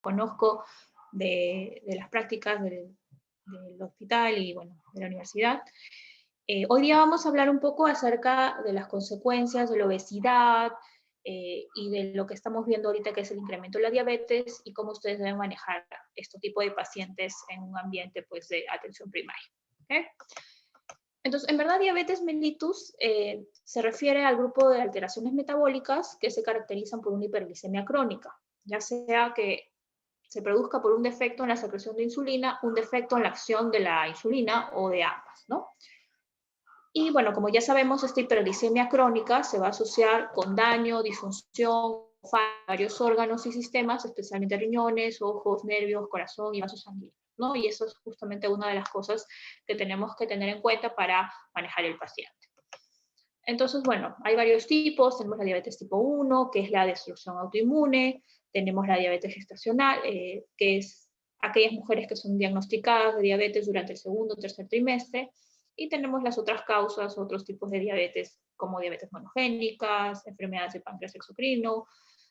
conozco de las prácticas del hospital y, bueno, de la universidad. Hoy día vamos a hablar un poco acerca de las consecuencias de la obesidad y de lo que estamos viendo ahorita, que es el incremento de la diabetes, y cómo ustedes deben manejar este tipo de pacientes en un ambiente, pues, de atención primaria. ¿Okay? Entonces, en verdad, diabetes mellitus se refiere al grupo de alteraciones metabólicas que se caracterizan por una hiperglicemia crónica, ya sea que se produzca por un defecto en la secreción de insulina, un defecto en la acción de la insulina o de ambas, ¿no? Y bueno, como ya sabemos, esta hiperglicemia crónica se va a asociar con daño, disfunción, varios órganos y sistemas, especialmente riñones, ojos, nervios, corazón y vasos sanguíneos, ¿no? Y eso es justamente una de las cosas que tenemos que tener en cuenta para manejar el paciente. Entonces, bueno, hay varios tipos. Tenemos la diabetes tipo 1, que es la destrucción autoinmune. Tenemos la diabetes gestacional, que es aquellas mujeres que son diagnosticadas de diabetes durante el segundo o tercer trimestre. Y tenemos las otras causas, otros tipos de diabetes, como diabetes monogénicas, enfermedades de páncreas exocrino,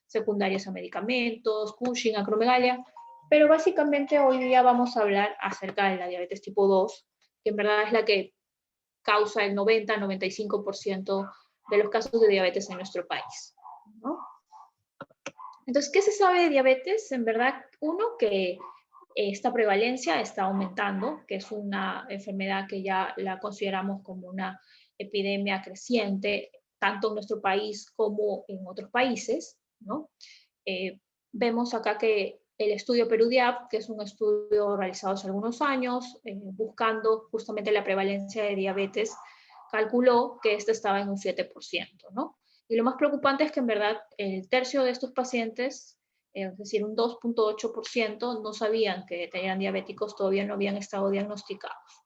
secundarias a medicamentos, Cushing, acromegalia. Pero básicamente hoy día vamos a hablar acerca de la diabetes tipo 2, que en verdad es la que causa el 90-95% de los casos de diabetes en nuestro país, ¿no? Entonces, ¿qué se sabe de diabetes? En verdad, uno, que esta prevalencia está aumentando, que es una enfermedad que ya la consideramos como una epidemia creciente, tanto en nuestro país como en otros países, ¿no? Vemos acá que el estudio PeruDiab, que es un estudio realizado hace algunos años, buscando justamente la prevalencia de diabetes, calculó que este estaba en un 7%, ¿no? Y lo más preocupante es que en verdad el tercio de estos pacientes, es decir, un 2.8%, no sabían que tenían diabéticos, todavía no habían estado diagnosticados.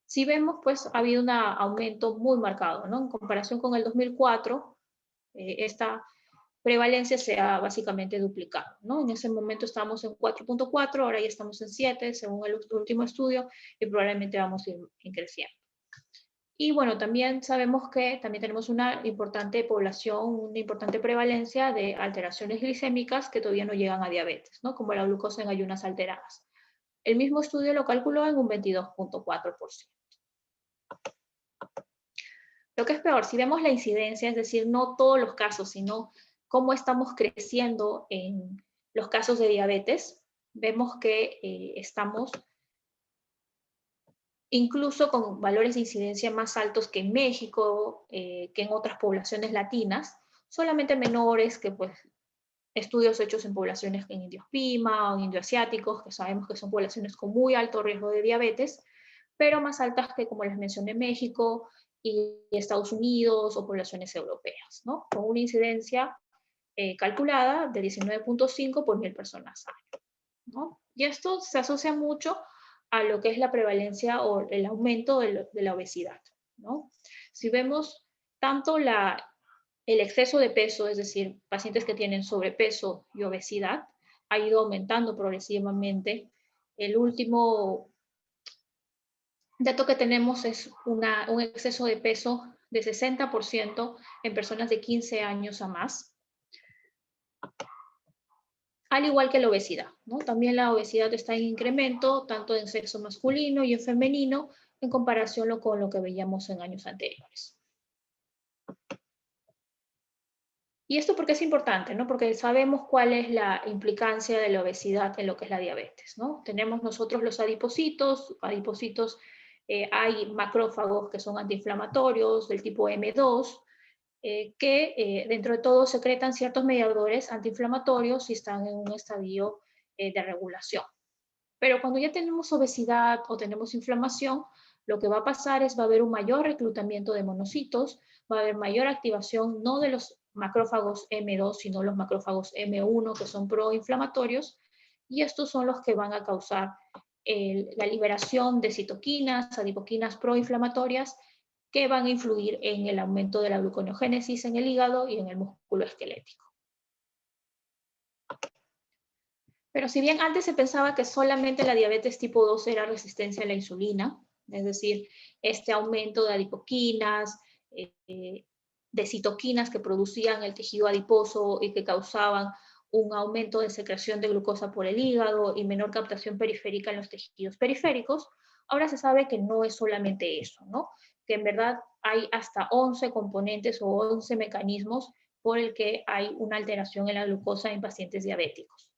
Si vemos, pues ha habido un aumento muy marcado, ¿no? En comparación con el 2004, esta prevalencia se ha básicamente duplicado, ¿no? En ese momento estábamos en 4.4, ahora ya estamos en 7, según el último estudio, y probablemente vamos a ir creciendo. Y bueno, también sabemos que también tenemos una importante población, una importante prevalencia de alteraciones glicémicas que todavía no llegan a diabetes, ¿no? Como la glucosa en ayunas alteradas. El mismo estudio lo calculó en un 22.4%. Lo que es peor, si vemos la incidencia, es decir, no todos los casos, sino cómo estamos creciendo en los casos de diabetes, vemos que estamos incluso con valores de incidencia más altos que en México, que en otras poblaciones latinas, solamente menores que pues estudios hechos en poblaciones en indios Pima o indioasiáticos, que sabemos que son poblaciones con muy alto riesgo de diabetes, pero más altas que, como les mencioné, México y Estados Unidos o poblaciones europeas, ¿no? Con una incidencia calculada de 19.5 por 1.000 personas al año, ¿no? Y esto se asocia mucho a lo que es la prevalencia o el aumento de la obesidad, ¿no? Si vemos tanto el exceso de peso, es decir, pacientes que tienen sobrepeso y obesidad, ha ido aumentando progresivamente. El último dato que tenemos es un exceso de peso de 60% en personas de 15 años a más, al igual que la obesidad, ¿no? También la obesidad está en incremento, tanto en sexo masculino y en femenino, en comparación con lo que veíamos en años anteriores. ¿Y esto por qué es importante? ¿No? Porque sabemos cuál es la implicancia de la obesidad en lo que es la diabetes, ¿no? Tenemos nosotros los adipocitos, hay macrófagos que son antiinflamatorios del tipo M2, que dentro de todo secretan ciertos mediadores antiinflamatorios y están en un estadio de regulación. Pero cuando ya tenemos obesidad o tenemos inflamación, lo que va a pasar es va a haber un mayor reclutamiento de monocitos, va a haber mayor activación no de los macrófagos M2, sino los macrófagos M1, que son proinflamatorios, y estos son los que van a causar la liberación de citoquinas, adipoquinas proinflamatorias, que van a influir en el aumento de la gluconeogénesis en el hígado y en el músculo esquelético. Pero si bien antes se pensaba que solamente la diabetes tipo 2 era resistencia a la insulina, es decir, este aumento de adipoquinas, de citoquinas que producían el tejido adiposo y que causaban un aumento de secreción de glucosa por el hígado y menor captación periférica en los tejidos periféricos. Ahora se sabe que no es solamente eso, ¿no? Que en verdad hay hasta 11 componentes o 11 mecanismos por el que hay una alteración en la glucosa en pacientes diabéticos.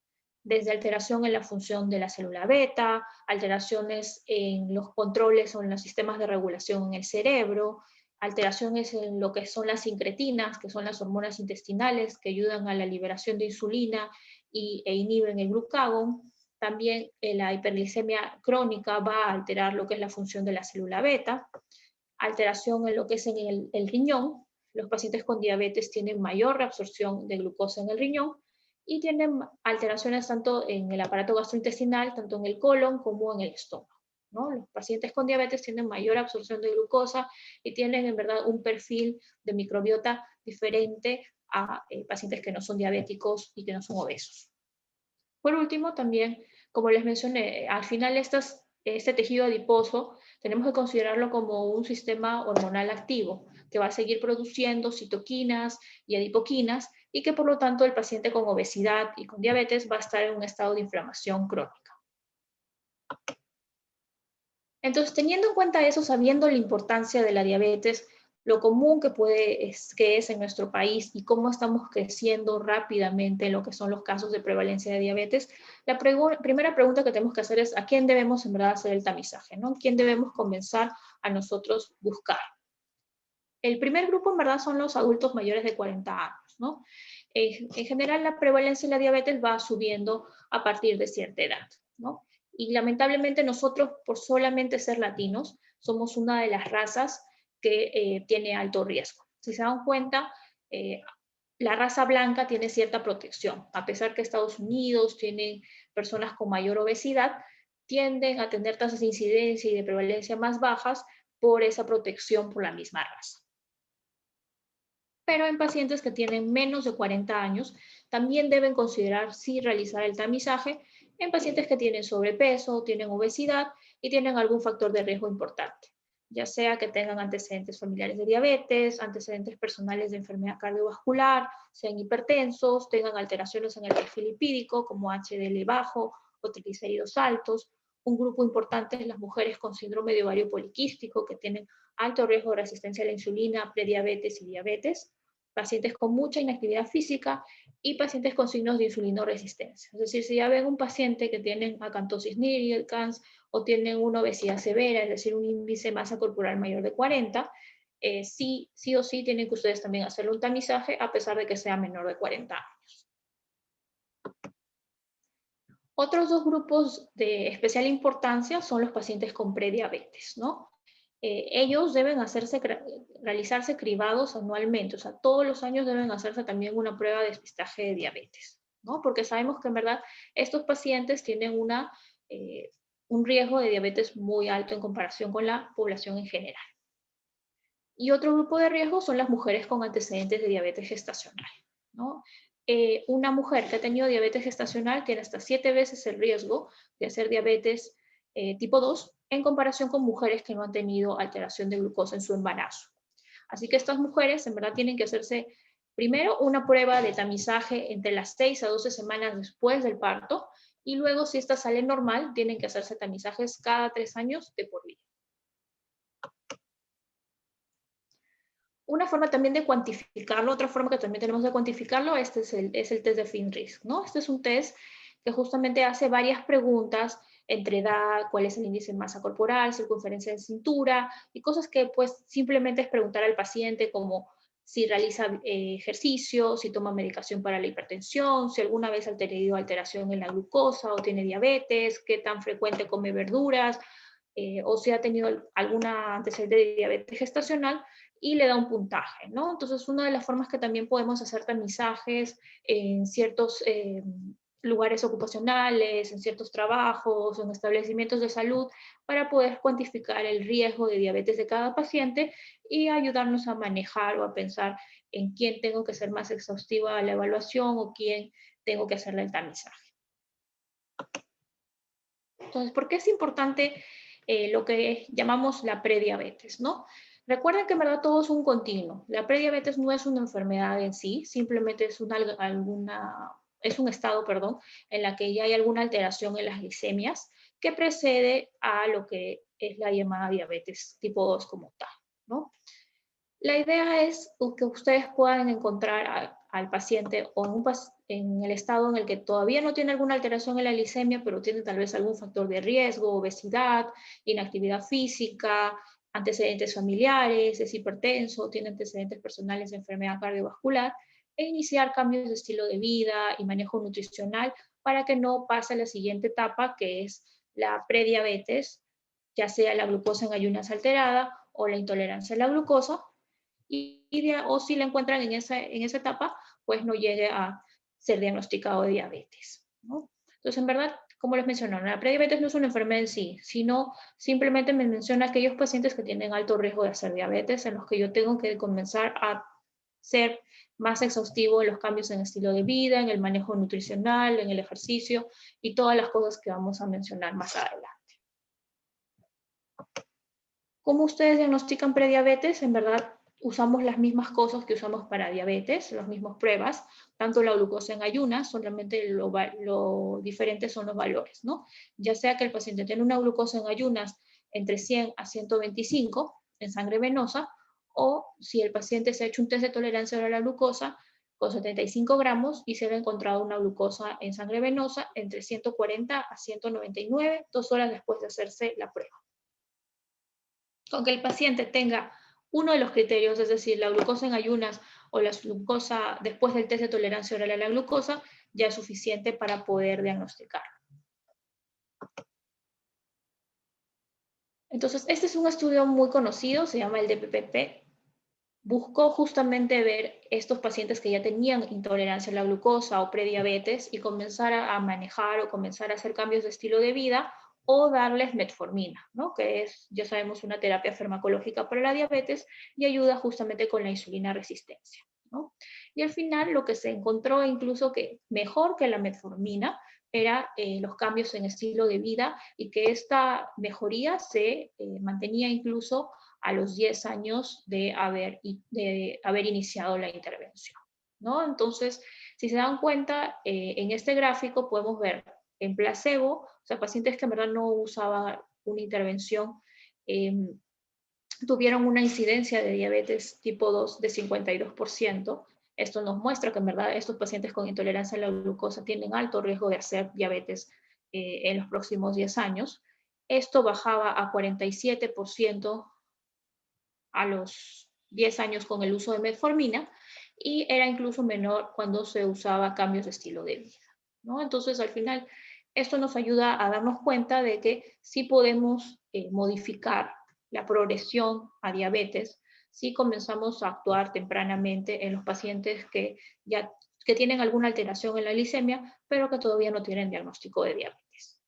Desde alteración en la función de la célula beta, alteraciones en los controles o en los sistemas de regulación en el cerebro, alteraciones en lo que son las incretinas, que son las hormonas intestinales que ayudan a la liberación de insulina e inhiben el glucagón. También la hiperglicemia crónica va a alterar lo que es la función de la célula beta, alteración en lo que es en el riñón. Los pacientes con diabetes tienen mayor reabsorción de glucosa en el riñón y tienen alteraciones tanto en el aparato gastrointestinal, tanto en el colon como en el estómago, ¿no? Los pacientes con diabetes tienen mayor absorción de glucosa y tienen en verdad un perfil de microbiota diferente a pacientes que no son diabéticos y que no son obesos. Por último, también, como les mencioné, al final este tejido adiposo tenemos que considerarlo como un sistema hormonal activo que va a seguir produciendo citoquinas y adipoquinas y que por lo tanto el paciente con obesidad y con diabetes va a estar en un estado de inflamación crónica. Entonces, teniendo en cuenta eso, sabiendo la importancia de la diabetes, lo común que es en nuestro país y cómo estamos creciendo rápidamente en lo que son los casos de prevalencia de diabetes, la primera pregunta que tenemos que hacer es ¿a quién debemos en verdad hacer el tamizaje? ¿No? ¿Quién debemos comenzar a nosotros buscar? El primer grupo en verdad son los adultos mayores de 40 años, ¿no? En general la prevalencia de la diabetes va subiendo a partir de cierta edad, ¿no? Y lamentablemente nosotros, por solamente ser latinos, somos una de las razas que tiene alto riesgo. Si se dan cuenta, la raza blanca tiene cierta protección. A pesar que Estados Unidos tiene personas con mayor obesidad, tienden a tener tasas de incidencia y de prevalencia más bajas por esa protección por la misma raza. Pero en pacientes que tienen menos de 40 años, también deben considerar si realizar el tamizaje en pacientes que tienen sobrepeso, tienen obesidad y tienen algún factor de riesgo importante, ya sea que tengan antecedentes familiares de diabetes, antecedentes personales de enfermedad cardiovascular, sean hipertensos, tengan alteraciones en el perfil lipídico como HDL bajo o triglicéridos altos. Un grupo importante es las mujeres con síndrome de ovario poliquístico que tienen alto riesgo de resistencia a la insulina, prediabetes y diabetes, pacientes con mucha inactividad física y pacientes con signos de insulinoresistencia. Es decir, si ya ven un paciente que tiene acantosis nigricans o tienen una obesidad severa, es decir, un índice de masa corporal mayor de 40, sí o sí tienen que ustedes también hacerle un tamizaje a pesar de que sea menor de 40 años. Otros dos grupos de especial importancia son los pacientes con prediabetes, ¿no? Ellos deben realizarse cribados anualmente, o sea, todos los años deben hacerse también una prueba de despistaje de diabetes, ¿no? Porque sabemos que en verdad estos pacientes tienen un riesgo de diabetes muy alto en comparación con la población en general. Y otro grupo de riesgo son las mujeres con antecedentes de diabetes gestacional, ¿no? Una mujer que ha tenido diabetes gestacional tiene hasta 7 veces el riesgo de hacer diabetes tipo 2 en comparación con mujeres que no han tenido alteración de glucosa en su embarazo. Así que estas mujeres en verdad tienen que hacerse primero una prueba de tamizaje entre las 6 a 12 semanas después del parto y luego si esta sale normal tienen que hacerse tamizajes cada 3 años de por vida. Una forma también de cuantificarlo, otra forma que también tenemos de cuantificarlo, este es el test de FINRISK, ¿no? Este es un test que justamente hace varias preguntas entre edad, cuál es el índice de masa corporal, circunferencia de cintura y cosas que pues simplemente es preguntar al paciente como si realiza ejercicio, si toma medicación para la hipertensión, si alguna vez ha tenido alteración en la glucosa o tiene diabetes, qué tan frecuente come verduras, o si ha tenido alguna antecedente de diabetes gestacional y le da un puntaje, ¿no? Entonces, una de las formas que también podemos hacer tamizajes en ciertos lugares ocupacionales, en ciertos trabajos, en establecimientos de salud, para poder cuantificar el riesgo de diabetes de cada paciente y ayudarnos a manejar o a pensar en quién tengo que ser más exhaustiva la evaluación o quién tengo que hacerle el tamizaje. Entonces, ¿por qué es importante lo que llamamos la prediabetes, ¿no? Recuerden que en verdad todo es un continuo. La prediabetes no es una enfermedad en sí, simplemente es es un estado, perdón, en la que ya hay alguna alteración en las glicemias que precede a lo que es la llamada diabetes tipo 2 como tal, ¿no? La idea es que ustedes puedan encontrar al paciente o en el estado en el que todavía no tiene alguna alteración en la glicemia, pero tiene tal vez algún factor de riesgo, obesidad, inactividad física, antecedentes familiares, es hipertenso, tiene antecedentes personales de enfermedad cardiovascular, e iniciar cambios de estilo de vida y manejo nutricional para que no pase a la siguiente etapa, que es la prediabetes, ya sea la glucosa en ayunas alterada o la intolerancia a la glucosa, o si la encuentran en esa etapa, pues no llegue a ser diagnosticado de diabetes, ¿no? Entonces, en verdad, como les mencionaron, la prediabetes no es una enfermedad en sí, sino simplemente me menciona aquellos pacientes que tienen alto riesgo de hacer diabetes, en los que yo tengo que comenzar a ser más exhaustivo en los cambios en estilo de vida, en el manejo nutricional, en el ejercicio y todas las cosas que vamos a mencionar más adelante. ¿Cómo ustedes diagnostican prediabetes? En verdad, usamos las mismas cosas que usamos para diabetes, las mismas pruebas, tanto la glucosa en ayunas, solamente lo diferente son los valores, ¿no? Ya sea que el paciente tiene una glucosa en ayunas entre 100 a 125 en sangre venosa, o si el paciente se ha hecho un test de tolerancia a la glucosa con 75 gramos y se le ha encontrado una glucosa en sangre venosa entre 140 a 199, 2 horas después de hacerse la prueba. Con que el paciente tenga uno de los criterios, es decir, la glucosa en ayunas o la glucosa después del test de tolerancia oral a la glucosa, ya es suficiente para poder diagnosticar. Entonces, este es un estudio muy conocido, se llama el DPPP. Buscó justamente ver estos pacientes que ya tenían intolerancia a la glucosa o prediabetes y comenzar a manejar o comenzar a hacer cambios de estilo de vida o darles metformina, ¿no? Que es, ya sabemos, una terapia farmacológica para la diabetes y ayuda justamente con la insulina resistencia, ¿no? Y al final lo que se encontró incluso que mejor que la metformina era los cambios en estilo de vida y que esta mejoría se mantenía incluso a los 10 años de haber iniciado la intervención, ¿no? Entonces, si se dan cuenta, en este gráfico podemos ver en placebo, o sea, pacientes que en verdad no usaban una intervención, tuvieron una incidencia de diabetes tipo 2 de 52%. Esto nos muestra que en verdad estos pacientes con intolerancia a la glucosa tienen alto riesgo de hacer diabetes en los próximos 10 años. Esto bajaba a 47% a los 10 años con el uso de metformina y era incluso menor cuando se usaba cambios de estilo de vida, ¿no? Entonces, al final, esto nos ayuda a darnos cuenta de que sí podemos modificar la progresión a diabetes si comenzamos a actuar tempranamente en los pacientes que tienen alguna alteración en la glicemia, pero que todavía no tienen diagnóstico de diabetes.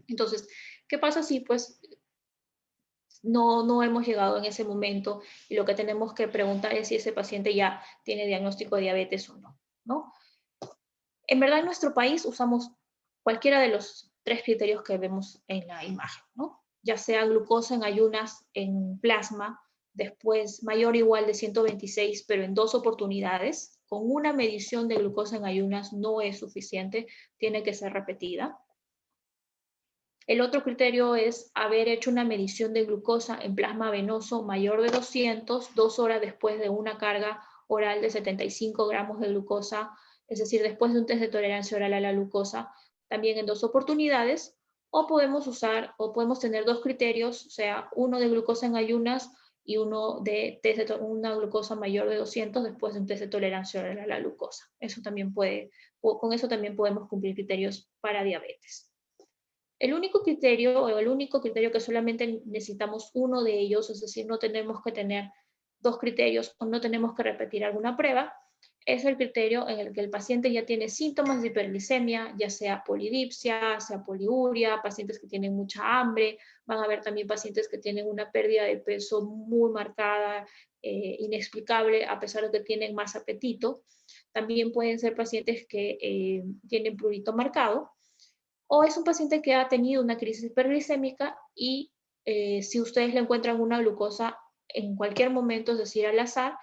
Entonces, ¿qué pasa si pues no hemos llegado en ese momento y lo que tenemos que preguntar es si ese paciente ya tiene diagnóstico de diabetes o no, ¿no? En verdad en nuestro país usamos cualquiera de los 3 criterios que vemos en la imagen, ¿no? Ya sea glucosa en ayunas en plasma, después mayor o igual de 126, pero en 2 oportunidades. Con una medición de glucosa en ayunas no es suficiente, tiene que ser repetida. El otro criterio es haber hecho una medición de glucosa en plasma venoso mayor de 200, 2 horas después de una carga oral de 75 gramos de glucosa, es decir, después de un test de tolerancia oral a la glucosa, también en 2 oportunidades, o podemos tener 2 criterios, o sea, uno de glucosa en ayunas y uno de una glucosa mayor de 200 después de un test de tolerancia oral a la glucosa. Con eso también podemos cumplir criterios para diabetes. El único criterio que solamente necesitamos uno de ellos, es decir, no tenemos que tener 2 criterios o no tenemos que repetir alguna prueba, es el criterio en el que el paciente ya tiene síntomas de hiperglicemia, ya sea polidipsia, sea poliuria, pacientes que tienen mucha hambre, van a haber también pacientes que tienen una pérdida de peso muy marcada, inexplicable, a pesar de que tienen más apetito. También pueden ser pacientes que tienen prurito marcado, o es un paciente que ha tenido una crisis hiperglicémica y si ustedes le encuentran una glucosa en cualquier momento, es decir, al azar,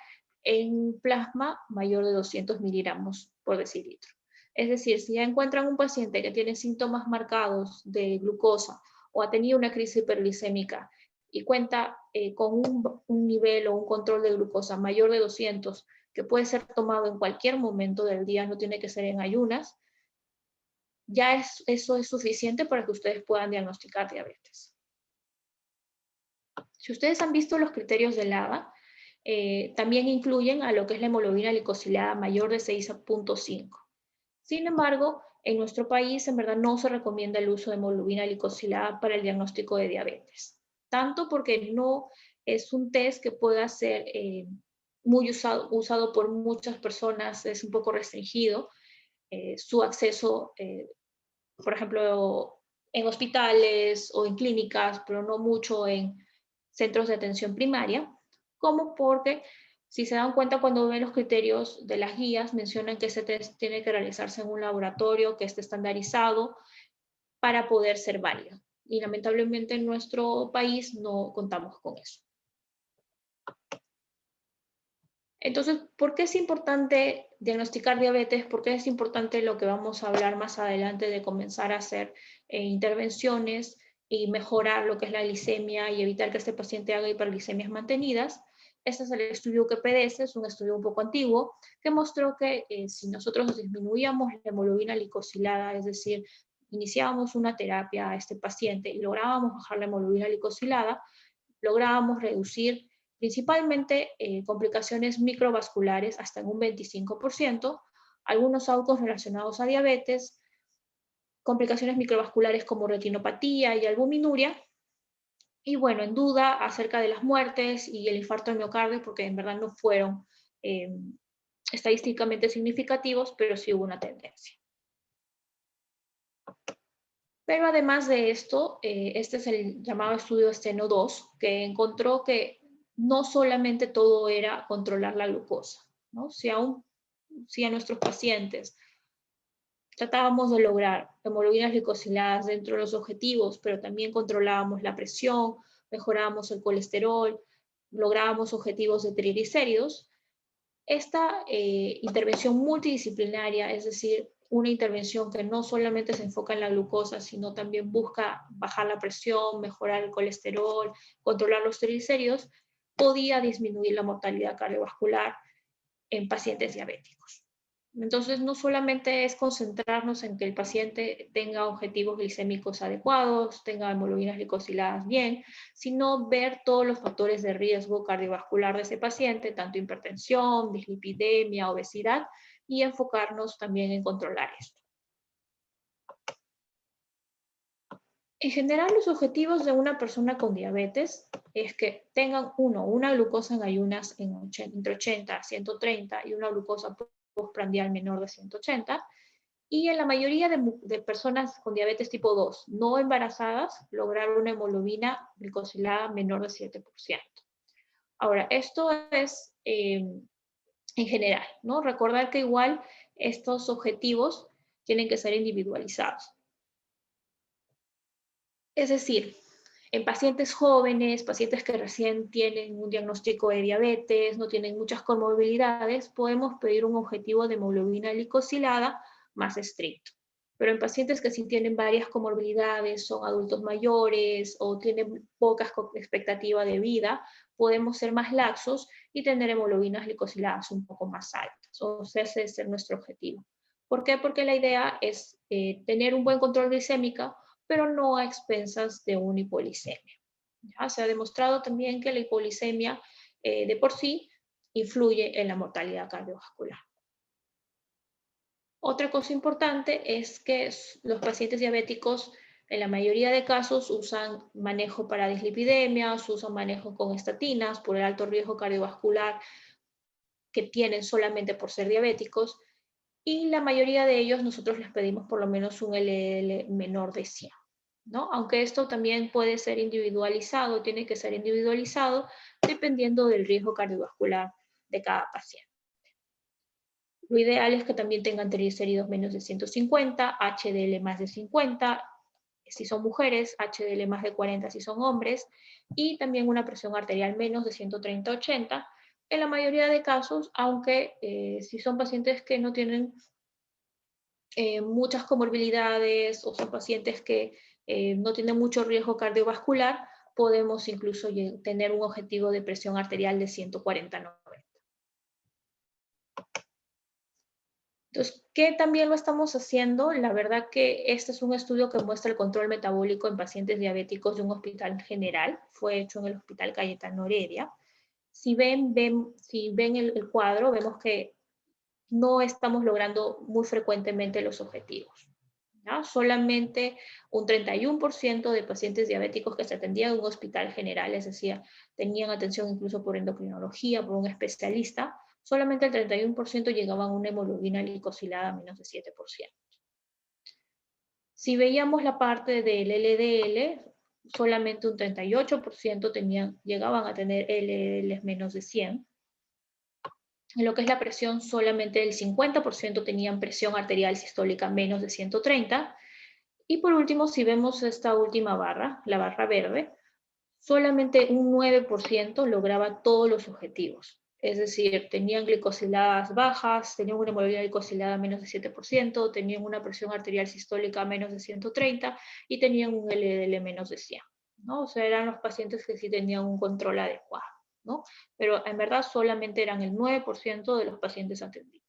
en plasma mayor de 200 miligramos por decilitro. Es decir, si ya encuentran un paciente que tiene síntomas marcados de glucosa o ha tenido una crisis hiperglicémica y cuenta con un nivel o un control de glucosa mayor de 200, que puede ser tomado en cualquier momento del día, no tiene que ser en ayunas, ya eso es suficiente para que ustedes puedan diagnosticar diabetes. Si ustedes han visto los criterios de LADA, también incluyen a lo que es la hemoglobina glicosilada mayor de 6.5. Sin embargo, en nuestro país en verdad no se recomienda el uso de hemoglobina glicosilada para el diagnóstico de diabetes, tanto porque no es un test que pueda ser muy usado por muchas personas, es un poco restringido su acceso, por ejemplo, en hospitales o en clínicas, pero no mucho en centros de atención primaria, como porque, si se dan cuenta cuando ven los criterios de las guías, mencionan que ese test tiene que realizarse en un laboratorio que esté estandarizado para poder ser válido. Y lamentablemente en nuestro país no contamos con eso. Entonces, ¿por qué es importante diagnosticar diabetes? ¿Por qué es importante lo que vamos a hablar más adelante de comenzar a hacer intervenciones y mejorar lo que es la glicemia y evitar que este paciente haga hiperglicemias mantenidas? Este es el estudio UPDS, es un estudio un poco antiguo, que mostró que si nosotros disminuíamos la hemoglobina glicosilada, es decir, iniciábamos una terapia a este paciente y lográbamos bajar la hemoglobina glicosilada, lográbamos reducir principalmente complicaciones microvasculares hasta en un 25%, algunos AUCOS relacionados a diabetes, complicaciones microvasculares como retinopatía y albuminuria, y bueno, en duda acerca de las muertes y el infarto de miocardio, porque en verdad no fueron estadísticamente significativos, pero sí hubo una tendencia. Pero además de esto, este es el llamado estudio Steno 2, que encontró que no solamente todo era controlar la glucosa, ¿no? Si a nuestros pacientes tratábamos de lograr hemoglobinas glicosiladas dentro de los objetivos, pero también controlábamos la presión, mejorábamos el colesterol, lográbamos objetivos de triglicéridos, esta intervención multidisciplinaria, es decir, una intervención que no solamente se enfoca en la glucosa, sino también busca bajar la presión, mejorar el colesterol, controlar los triglicéridos, podía disminuir la mortalidad cardiovascular en pacientes diabéticos. Entonces, no solamente es concentrarnos en que el paciente tenga objetivos glicémicos adecuados, tenga hemoglobinas glicosiladas bien, sino ver todos los factores de riesgo cardiovascular de ese paciente, tanto hipertensión, dislipidemia, obesidad, y enfocarnos también en controlar esto. En general, los objetivos de una persona con diabetes es que tengan una glucosa en ayunas entre 80 a 130 y una glucosa postprandial menor de 180. Y en la mayoría de personas con diabetes tipo 2 no embarazadas, lograr una hemoglobina glicosilada menor de 7%. Ahora, esto es en general, ¿no? Recordar que igual estos objetivos tienen que ser individualizados. Es decir, en pacientes jóvenes, pacientes que recién tienen un diagnóstico de diabetes, no tienen muchas comorbilidades, podemos pedir un objetivo de hemoglobina glicosilada más estricto. Pero en pacientes que sí tienen varias comorbilidades, son adultos mayores o tienen poca expectativa de vida, podemos ser más laxos y tener hemoglobinas glicosiladas un poco más altas. O sea, ese es nuestro objetivo. ¿Por qué? Porque la idea es tener un buen control glicémico, pero no a expensas de una hipoglicemia. ¿Ya? Se ha demostrado también que la hipoglicemia de por sí influye en la mortalidad cardiovascular. Otra cosa importante es que los pacientes diabéticos en la mayoría de casos usan manejo para dislipidemias, usan manejo con estatinas por el alto riesgo cardiovascular que tienen solamente por ser diabéticos, y la mayoría de ellos nosotros les pedimos por lo menos un LDL menor de 100. ¿No? Aunque esto también puede ser individualizado, tiene que ser individualizado dependiendo del riesgo cardiovascular de cada paciente. Lo ideal es que también tengan triglicéridos menos de 150, HDL más de 50, si son mujeres, HDL más de 40 si son hombres, y también una presión arterial menos de 130-80, en la mayoría de casos, aunque si son pacientes que no tienen muchas comorbilidades o son pacientes que no tienen mucho riesgo cardiovascular, podemos incluso tener un objetivo de presión arterial de 140/90. Entonces, ¿qué también lo estamos haciendo? La verdad que este es un estudio que muestra el control metabólico en pacientes diabéticos de un hospital general. Fue hecho en el Hospital Cayetano Heredia. Si ven el cuadro, vemos que no estamos logrando muy frecuentemente los objetivos, ¿ya? Solamente un 31% de pacientes diabéticos que se atendían en un hospital general, es decir, tenían atención incluso por endocrinología, por un especialista, solamente el 31% llegaban a una hemoglobina glicosilada menos de 7%. Si veíamos la parte del LDL, solamente un 38% llegaban a tener LDL menos de 100. En lo que es la presión, solamente el 50% tenían presión arterial sistólica menos de 130. Y por último, si vemos esta última barra, la barra verde, solamente un 9% lograba todos los objetivos. Es decir, tenían glicosiladas bajas, tenían una hemoglobina glicosilada menos de 7%, tenían una presión arterial sistólica menos de 130 y tenían un LDL menos de 100, ¿no? O sea, eran los pacientes que sí tenían un control adecuado, ¿no? Pero en verdad solamente eran el 9% de los pacientes atendidos.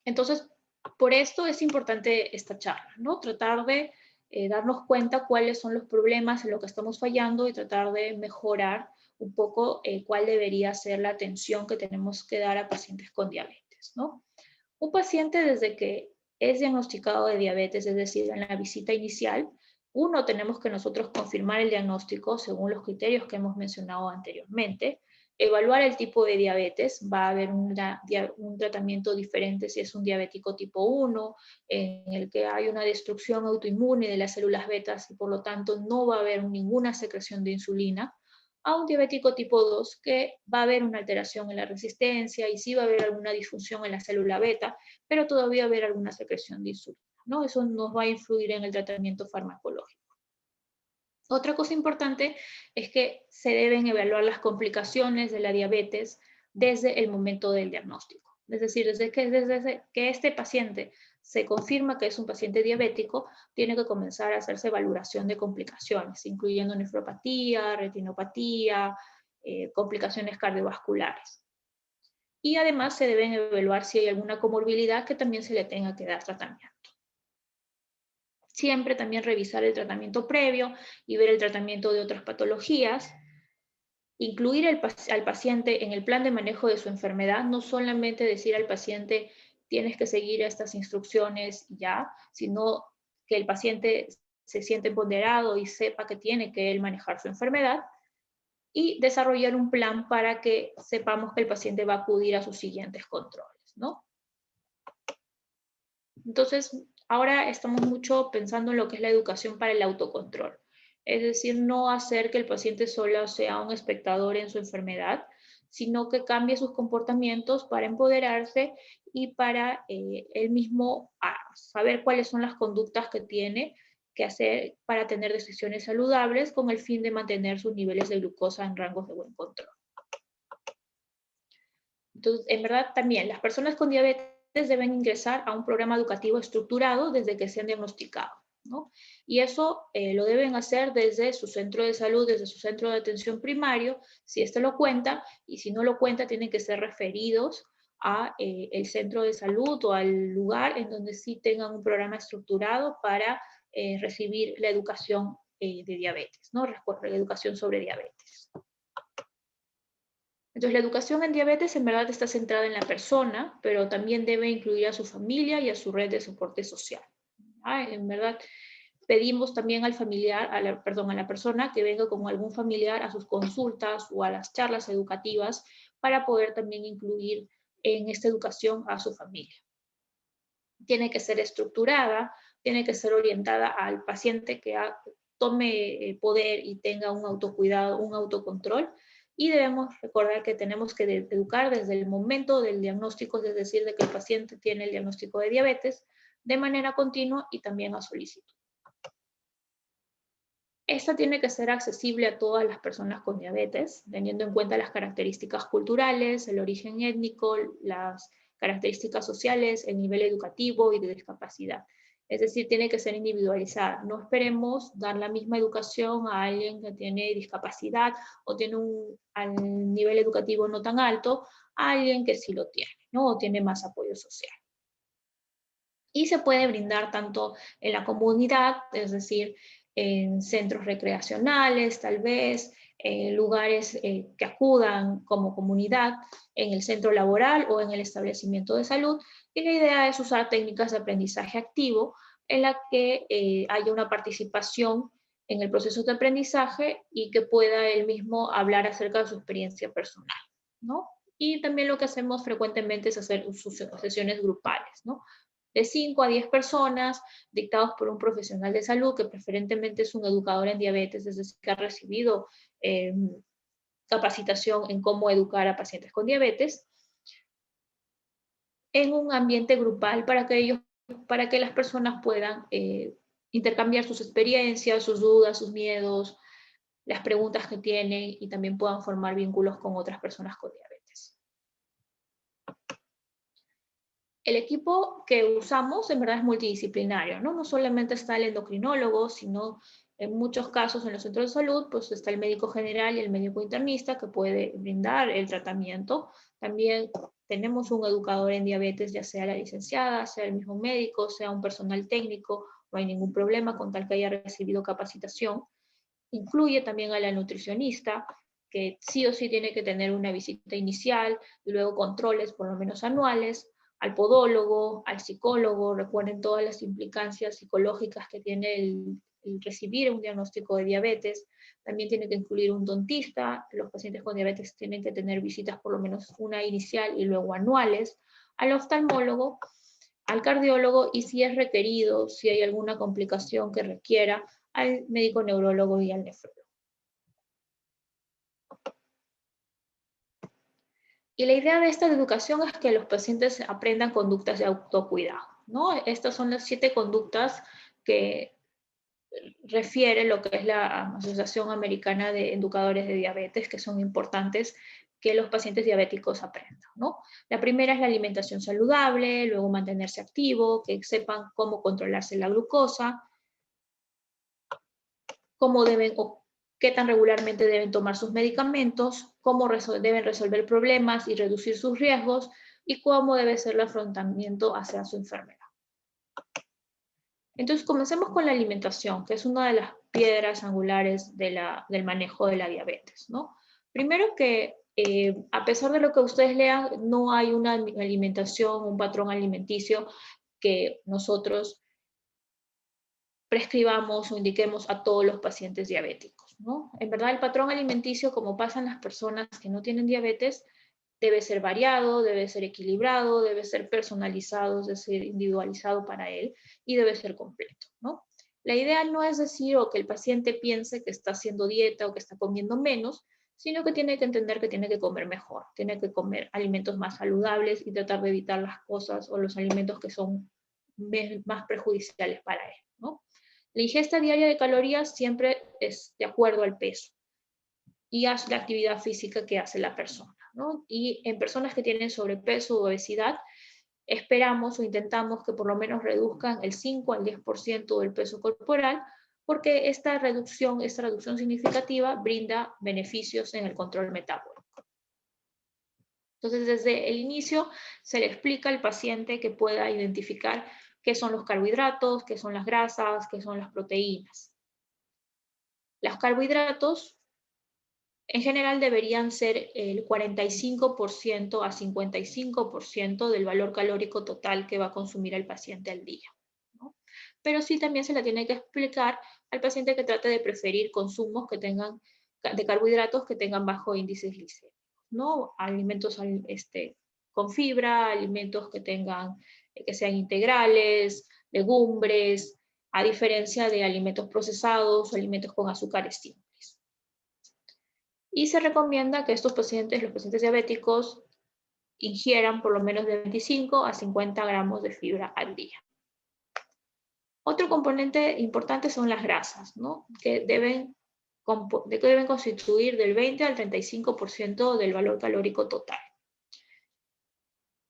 Entonces, por esto es importante esta charla, ¿no? Tratar de darnos cuenta cuáles son los problemas en lo que estamos fallando y tratar de mejorar un poco cuál debería ser la atención que tenemos que dar a pacientes con diabetes, ¿no? Un paciente desde que es diagnosticado de diabetes, es decir, en la visita inicial, tenemos que nosotros confirmar el diagnóstico según los criterios que hemos mencionado anteriormente, evaluar el tipo de diabetes, va a haber un tratamiento diferente si es un diabético tipo 1, en el que hay una destrucción autoinmune de las células betas y por lo tanto no va a haber ninguna secreción de insulina, a un diabético tipo 2 que va a haber una alteración en la resistencia y sí va a haber alguna disfunción en la célula beta, pero todavía va a haber alguna secreción de insulina, ¿no? Eso nos va a influir en el tratamiento farmacológico. Otra cosa importante es que se deben evaluar las complicaciones de la diabetes desde el momento del diagnóstico. Es decir, desde que este paciente se confirma que es un paciente diabético, tiene que comenzar a hacerse valoración de complicaciones, incluyendo nefropatía, retinopatía, complicaciones cardiovasculares. Y además se deben evaluar si hay alguna comorbilidad que también se le tenga que dar tratamiento. Siempre también revisar el tratamiento previo y ver el tratamiento de otras patologías. Incluir al paciente en el plan de manejo de su enfermedad, no solamente decir al paciente tienes que seguir estas instrucciones ya, sino que el paciente se siente ponderado y sepa que tiene que él manejar su enfermedad y desarrollar un plan para que sepamos que el paciente va a acudir a sus siguientes controles, ¿no? Entonces, ahora estamos mucho pensando en lo que es la educación para el autocontrol. Es decir, no hacer que el paciente solo sea un espectador en su enfermedad, sino que cambie sus comportamientos para empoderarse y para él mismo saber cuáles son las conductas que tiene que hacer para tener decisiones saludables con el fin de mantener sus niveles de glucosa en rangos de buen control. Entonces, en verdad también las personas con diabetes deben ingresar a un programa educativo estructurado desde que sean diagnosticados, ¿no? Y eso lo deben hacer desde su centro de salud, desde su centro de atención primario, si esto lo cuenta, y si no lo cuenta, tienen que ser referidos a el centro de salud o al lugar en donde sí tengan un programa estructurado para recibir la educación de diabetes, ¿no? La educación sobre diabetes. Entonces, la educación en diabetes en verdad está centrada en la persona, pero también debe incluir a su familia y a su red de soporte social. En verdad, pedimos también al familiar, a la persona que venga con algún familiar a sus consultas o a las charlas educativas para poder también incluir en esta educación a su familia. Tiene que ser estructurada, tiene que ser orientada al paciente que tome poder y tenga un autocuidado, un autocontrol. Y debemos recordar que tenemos que educar desde el momento del diagnóstico, es decir, de que el paciente tiene el diagnóstico de diabetes, de manera continua y también a solicitud. Esta tiene que ser accesible a todas las personas con diabetes, teniendo en cuenta las características culturales, el origen étnico, las características sociales, el nivel educativo y de discapacidad. Es decir, tiene que ser individualizada. No esperemos dar la misma educación a alguien que tiene discapacidad o tiene un nivel educativo no tan alto, a alguien que sí lo tiene, ¿no? O tiene más apoyo social. Y se puede brindar tanto en la comunidad, es decir, en centros recreacionales, tal vez, en lugares que acudan como comunidad, en el centro laboral o en el establecimiento de salud. Y la idea es usar técnicas de aprendizaje activo en la que haya una participación en el proceso de aprendizaje y que pueda él mismo hablar acerca de su experiencia personal, ¿no? Y también lo que hacemos frecuentemente es hacer sus sesiones grupales, ¿no? De 5 a 10 personas, dictados por un profesional de salud que preferentemente es un educador en diabetes, es decir, que ha recibido capacitación en cómo educar a pacientes con diabetes, en un ambiente grupal para que las personas puedan intercambiar sus experiencias, sus dudas, sus miedos, las preguntas que tienen y también puedan formar vínculos con otras personas con diabetes. El equipo que usamos en verdad es multidisciplinario, ¿no? No solamente está el endocrinólogo, sino en muchos casos en los centros de salud, pues está el médico general y el médico internista que puede brindar el tratamiento. También tenemos un educador en diabetes, ya sea la licenciada, sea el mismo médico, sea un personal técnico, no hay ningún problema con tal que haya recibido capacitación. Incluye también a la nutricionista, que sí o sí tiene que tener una visita inicial y luego controles por lo menos anuales, al podólogo, al psicólogo. Recuerden todas las implicancias psicológicas que tiene el recibir un diagnóstico de diabetes. También tiene que incluir un dentista. Los pacientes con diabetes tienen que tener visitas por lo menos una inicial y luego anuales, al oftalmólogo, al cardiólogo y si es requerido, si hay alguna complicación que requiera, al médico neurólogo y al nefrólogo. Y la idea de esta educación es que los pacientes aprendan conductas de autocuidado, ¿no? Estas son las 7 conductas que refiere lo que es la Asociación Americana de Educadores de Diabetes, que son importantes que los pacientes diabéticos aprendan, ¿no? La primera es la alimentación saludable, luego mantenerse activo, que sepan cómo controlarse la glucosa, cómo deben o qué tan regularmente deben tomar sus medicamentos, cómo deben resolver problemas y reducir sus riesgos y cómo debe ser el afrontamiento hacia su enfermedad. Entonces, comencemos con la alimentación, que es una de las piedras angulares del manejo de la diabetes, ¿no? Primero que, a pesar de lo que ustedes lean, no hay una alimentación, un patrón alimenticio que nosotros prescribamos o indiquemos a todos los pacientes diabéticos, ¿no? En verdad, el patrón alimenticio, como pasa en las personas que no tienen diabetes, debe ser variado, debe ser equilibrado, debe ser personalizado, es decir, individualizado para él, y debe ser completo, ¿no? La idea no es decir o que el paciente piense que está haciendo dieta o que está comiendo menos, sino que tiene que entender que tiene que comer mejor, tiene que comer alimentos más saludables y tratar de evitar las cosas o los alimentos que son más perjudiciales para él, ¿no? La ingesta diaria de calorías siempre es de acuerdo al peso y a la actividad física que hace la persona, ¿no? Y en personas que tienen sobrepeso o obesidad, esperamos o intentamos que por lo menos reduzcan el 5 al 10% del peso corporal, porque esta reducción significativa brinda beneficios en el control metabólico. Entonces, desde el inicio se le explica al paciente que pueda identificar qué son los carbohidratos, qué son las grasas, qué son las proteínas. Los carbohidratos en general deberían ser el 45% a 55% del valor calórico total que va a consumir el paciente al día, ¿no? Pero sí también se le tiene que explicar al paciente que trate de preferir consumos que tengan, de carbohidratos que tengan bajo índice glicémico, ¿no? Alimentos con fibra, alimentos que tengan, que sean integrales, legumbres, a diferencia de alimentos procesados o alimentos con azúcares simples. Y se recomienda que estos pacientes, los pacientes diabéticos, ingieran por lo menos de 25 a 50 gramos de fibra al día. Otro componente importante son las grasas, ¿no? Que deben constituir del 20 al 35% del valor calórico total.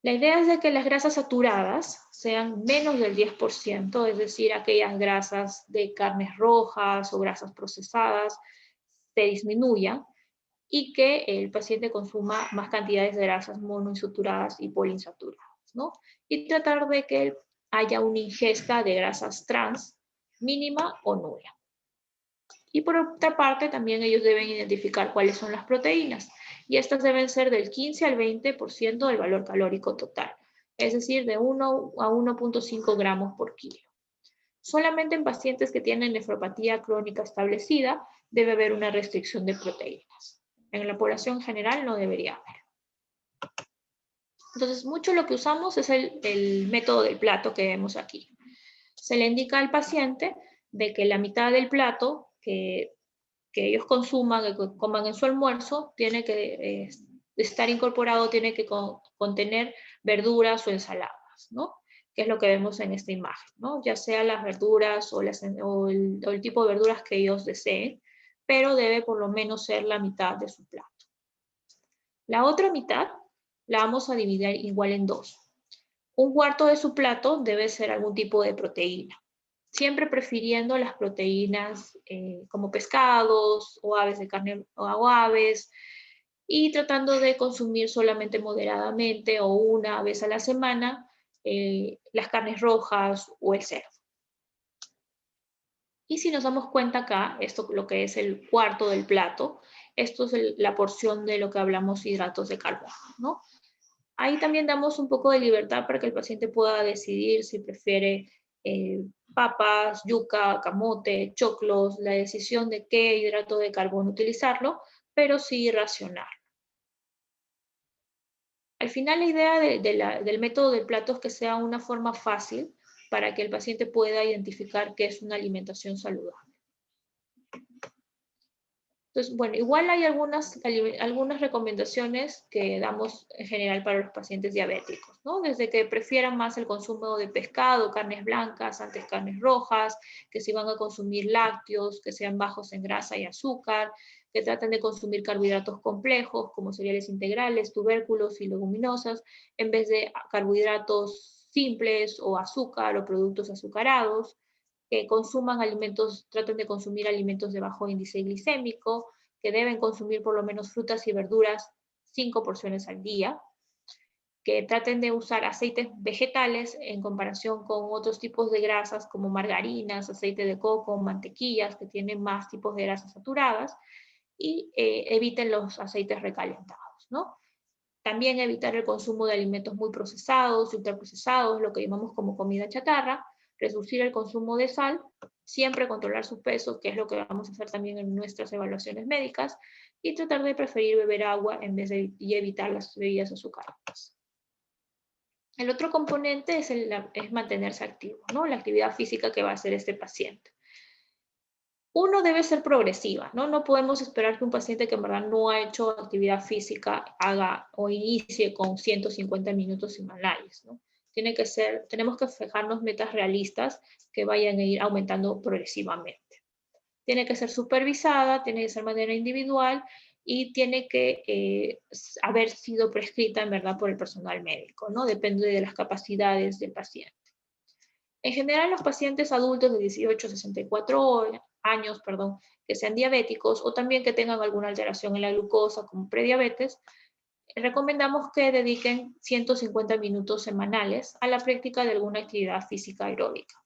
La idea es de que las grasas saturadas sean menos del 10%, es decir, aquellas grasas de carnes rojas o grasas procesadas se disminuyan y que el paciente consuma más cantidades de grasas monoinsaturadas y poliinsaturadas, ¿no? Y tratar de que haya una ingesta de grasas trans mínima o nula. Y por otra parte, también ellos deben identificar cuáles son las proteínas, y estas deben ser del 15 al 20% del valor calórico total, es decir, de 1 a 1.5 gramos por kilo. Solamente en pacientes que tienen nefropatía crónica establecida debe haber una restricción de proteínas. En la población general no debería haber. Entonces, mucho lo que usamos es el método del plato que vemos aquí. Se le indica al paciente de que la mitad del plato que ellos consuman, que coman en su almuerzo, tiene que estar incorporado, tiene que contener verduras o ensaladas, ¿no? Que es lo que vemos en esta imagen, ¿no? Ya sea las verduras o el tipo de verduras que ellos deseen, pero debe por lo menos ser la mitad de su plato. La otra mitad la vamos a dividir igual en dos. Un cuarto de su plato debe ser algún tipo de proteína, siempre prefiriendo las proteínas como pescados o aves de carne o aves, y tratando de consumir solamente moderadamente o una vez a la semana las carnes rojas o el cerdo. Y si nos damos cuenta acá, esto lo que es el cuarto del plato, esto es la porción de lo que hablamos hidratos de carbono, ¿no? Ahí también damos un poco de libertad para que el paciente pueda decidir si prefiere papas, yuca, camote, choclos, la decisión de qué hidrato de carbono utilizarlo, pero sí racionar. Al final la idea del método del plato es que sea una forma fácil para que el paciente pueda identificar qué es una alimentación saludable. Entonces, bueno, igual hay algunas recomendaciones que damos en general para los pacientes diabéticos, ¿no? Desde que prefieran más el consumo de pescado, carnes blancas, antes carnes rojas, que si van a consumir lácteos, que sean bajos en grasa y azúcar, que traten de consumir carbohidratos complejos, como cereales integrales, tubérculos y leguminosas, en vez de carbohidratos simples o azúcar o productos azucarados, que consuman alimentos, traten de consumir alimentos de bajo índice glicémico, que deben consumir por lo menos frutas y verduras 5 porciones al día, que traten de usar aceites vegetales en comparación con otros tipos de grasas como margarinas, aceite de coco, mantequillas, que tienen más tipos de grasas saturadas, y eviten los aceites recalentados, ¿no? También evitar el consumo de alimentos muy procesados y ultraprocesados, lo que llamamos como comida chatarra, reducir el consumo de sal, siempre controlar su peso, que es lo que vamos a hacer también en nuestras evaluaciones médicas, y tratar de preferir beber agua en vez de y evitar las bebidas azucaradas. El otro componente es mantenerse activo, ¿no? La actividad física que va a hacer este paciente. Uno debe ser progresiva, ¿no? No podemos esperar que un paciente que en verdad no ha hecho actividad física haga o inicie con 150 minutos semanales, ¿no? Tenemos que fijarnos metas realistas que vayan a ir aumentando progresivamente. Tiene que ser supervisada, tiene que ser de manera individual y tiene que haber sido prescrita en verdad por el personal médico, ¿no? Depende de las capacidades del paciente. En general, los pacientes adultos de 18 a 64 años, que sean diabéticos o también que tengan alguna alteración en la glucosa como prediabetes, recomendamos que dediquen 150 minutos semanales a la práctica de alguna actividad física aeróbica,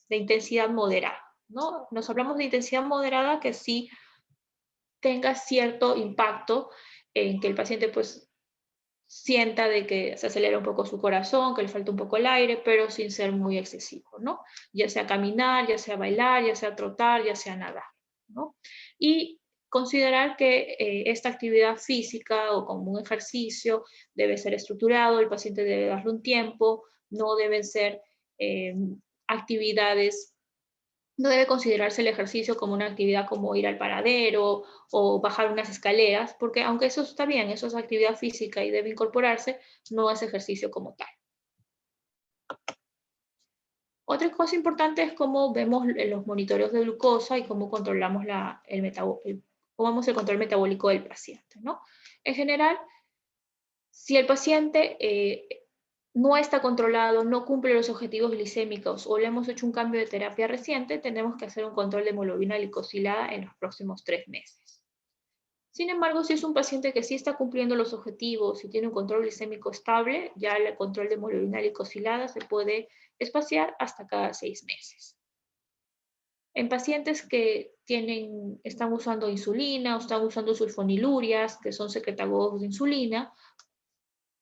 de intensidad moderada, ¿no? Nos hablamos de intensidad moderada que sí tenga cierto impacto en que el paciente pues sienta de que se acelera un poco su corazón, que le falta un poco el aire, pero sin ser muy excesivo, ¿no? Ya sea caminar, ya sea bailar, ya sea trotar, ya sea nadar, ¿no? Y considerar que esta actividad física o como un ejercicio debe ser estructurado, el paciente debe darle un tiempo, no deben ser actividades. No debe considerarse el ejercicio como una actividad como ir al paradero o bajar unas escaleras, porque aunque eso está bien, eso es actividad física y debe incorporarse, no es ejercicio como tal. Otra cosa importante es cómo vemos los monitoreos de glucosa y cómo controlamos cómo vemos el control metabólico del paciente, ¿no? En general, si el paciente no está controlado, no cumple los objetivos glicémicos o le hemos hecho un cambio de terapia reciente, tenemos que hacer un control de hemoglobina glicosilada en los próximos 3 meses. Sin embargo, si es un paciente que sí está cumpliendo los objetivos y tiene un control glicémico estable, ya el control de hemoglobina glicosilada se puede espaciar hasta cada 6 meses. En pacientes que están usando insulina o están usando sulfonilurias, que son secretagogues de insulina,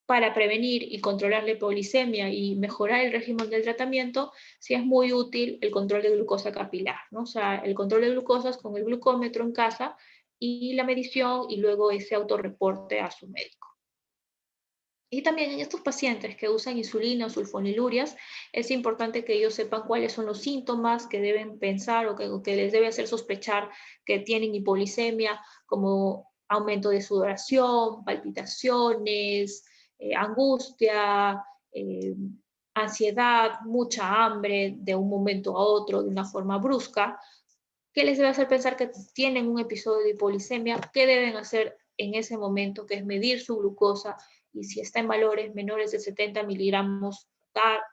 para prevenir y controlar la hipoglicemia y mejorar el régimen del tratamiento, sí es muy útil el control de glucosa capilar, ¿no? O sea, el control de glucosas con el glucómetro en casa y la medición y luego ese autorreporte a su médico. Y también en estos pacientes que usan insulina o sulfonilurias, es importante que ellos sepan cuáles son los síntomas que deben pensar o que les debe hacer sospechar que tienen hipoglicemia, como aumento de sudoración, palpitaciones, angustia, ansiedad, mucha hambre de un momento a otro de una forma brusca, que les debe hacer pensar que tienen un episodio de hipoglicemia, qué deben hacer en ese momento, que es medir su glucosa y si está en valores menores de 70 miligramos,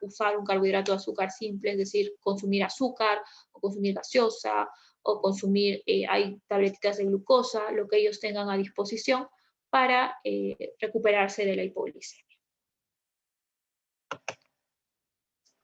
usar un carbohidrato de azúcar simple, es decir, consumir azúcar o consumir gaseosa o consumir, hay tabletitas de glucosa, lo que ellos tengan a disposición para recuperarse de la hipoglicemia.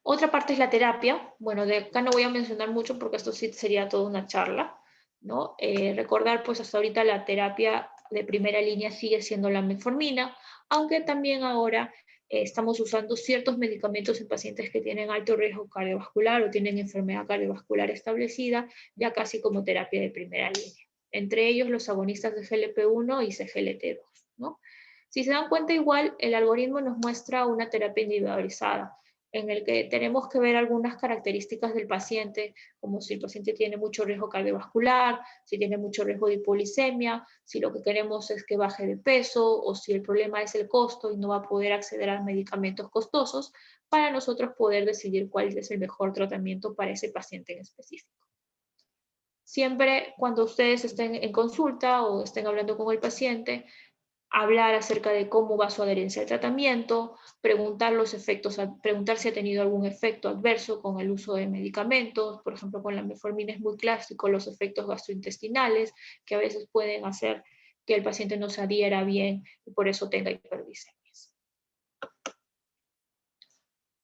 Otra parte es la terapia. Bueno, de acá no voy a mencionar mucho porque esto sí sería toda una charla, ¿no? Recordar, pues hasta ahorita la terapia de primera línea sigue siendo la metformina, aunque también ahora estamos usando ciertos medicamentos en pacientes que tienen alto riesgo cardiovascular o tienen enfermedad cardiovascular establecida, ya casi como terapia de primera línea. Entre ellos los agonistas de GLP-1 y CGLT2, ¿no? Si se dan cuenta, igual el algoritmo nos muestra una terapia individualizada en el que tenemos que ver algunas características del paciente, como si el paciente tiene mucho riesgo cardiovascular, si tiene mucho riesgo de hipoglicemia, si lo que queremos es que baje de peso o si el problema es el costo y no va a poder acceder a medicamentos costosos, para nosotros poder decidir cuál es el mejor tratamiento para ese paciente en específico. Siempre cuando ustedes estén en consulta o estén hablando con el paciente, hablar acerca de cómo va su adherencia al tratamiento, preguntar los efectos, preguntar si ha tenido algún efecto adverso con el uso de medicamentos, por ejemplo, con la metformina es muy clásico los efectos gastrointestinales, que a veces pueden hacer que el paciente no se adhiera bien y por eso tenga hiperglicemias.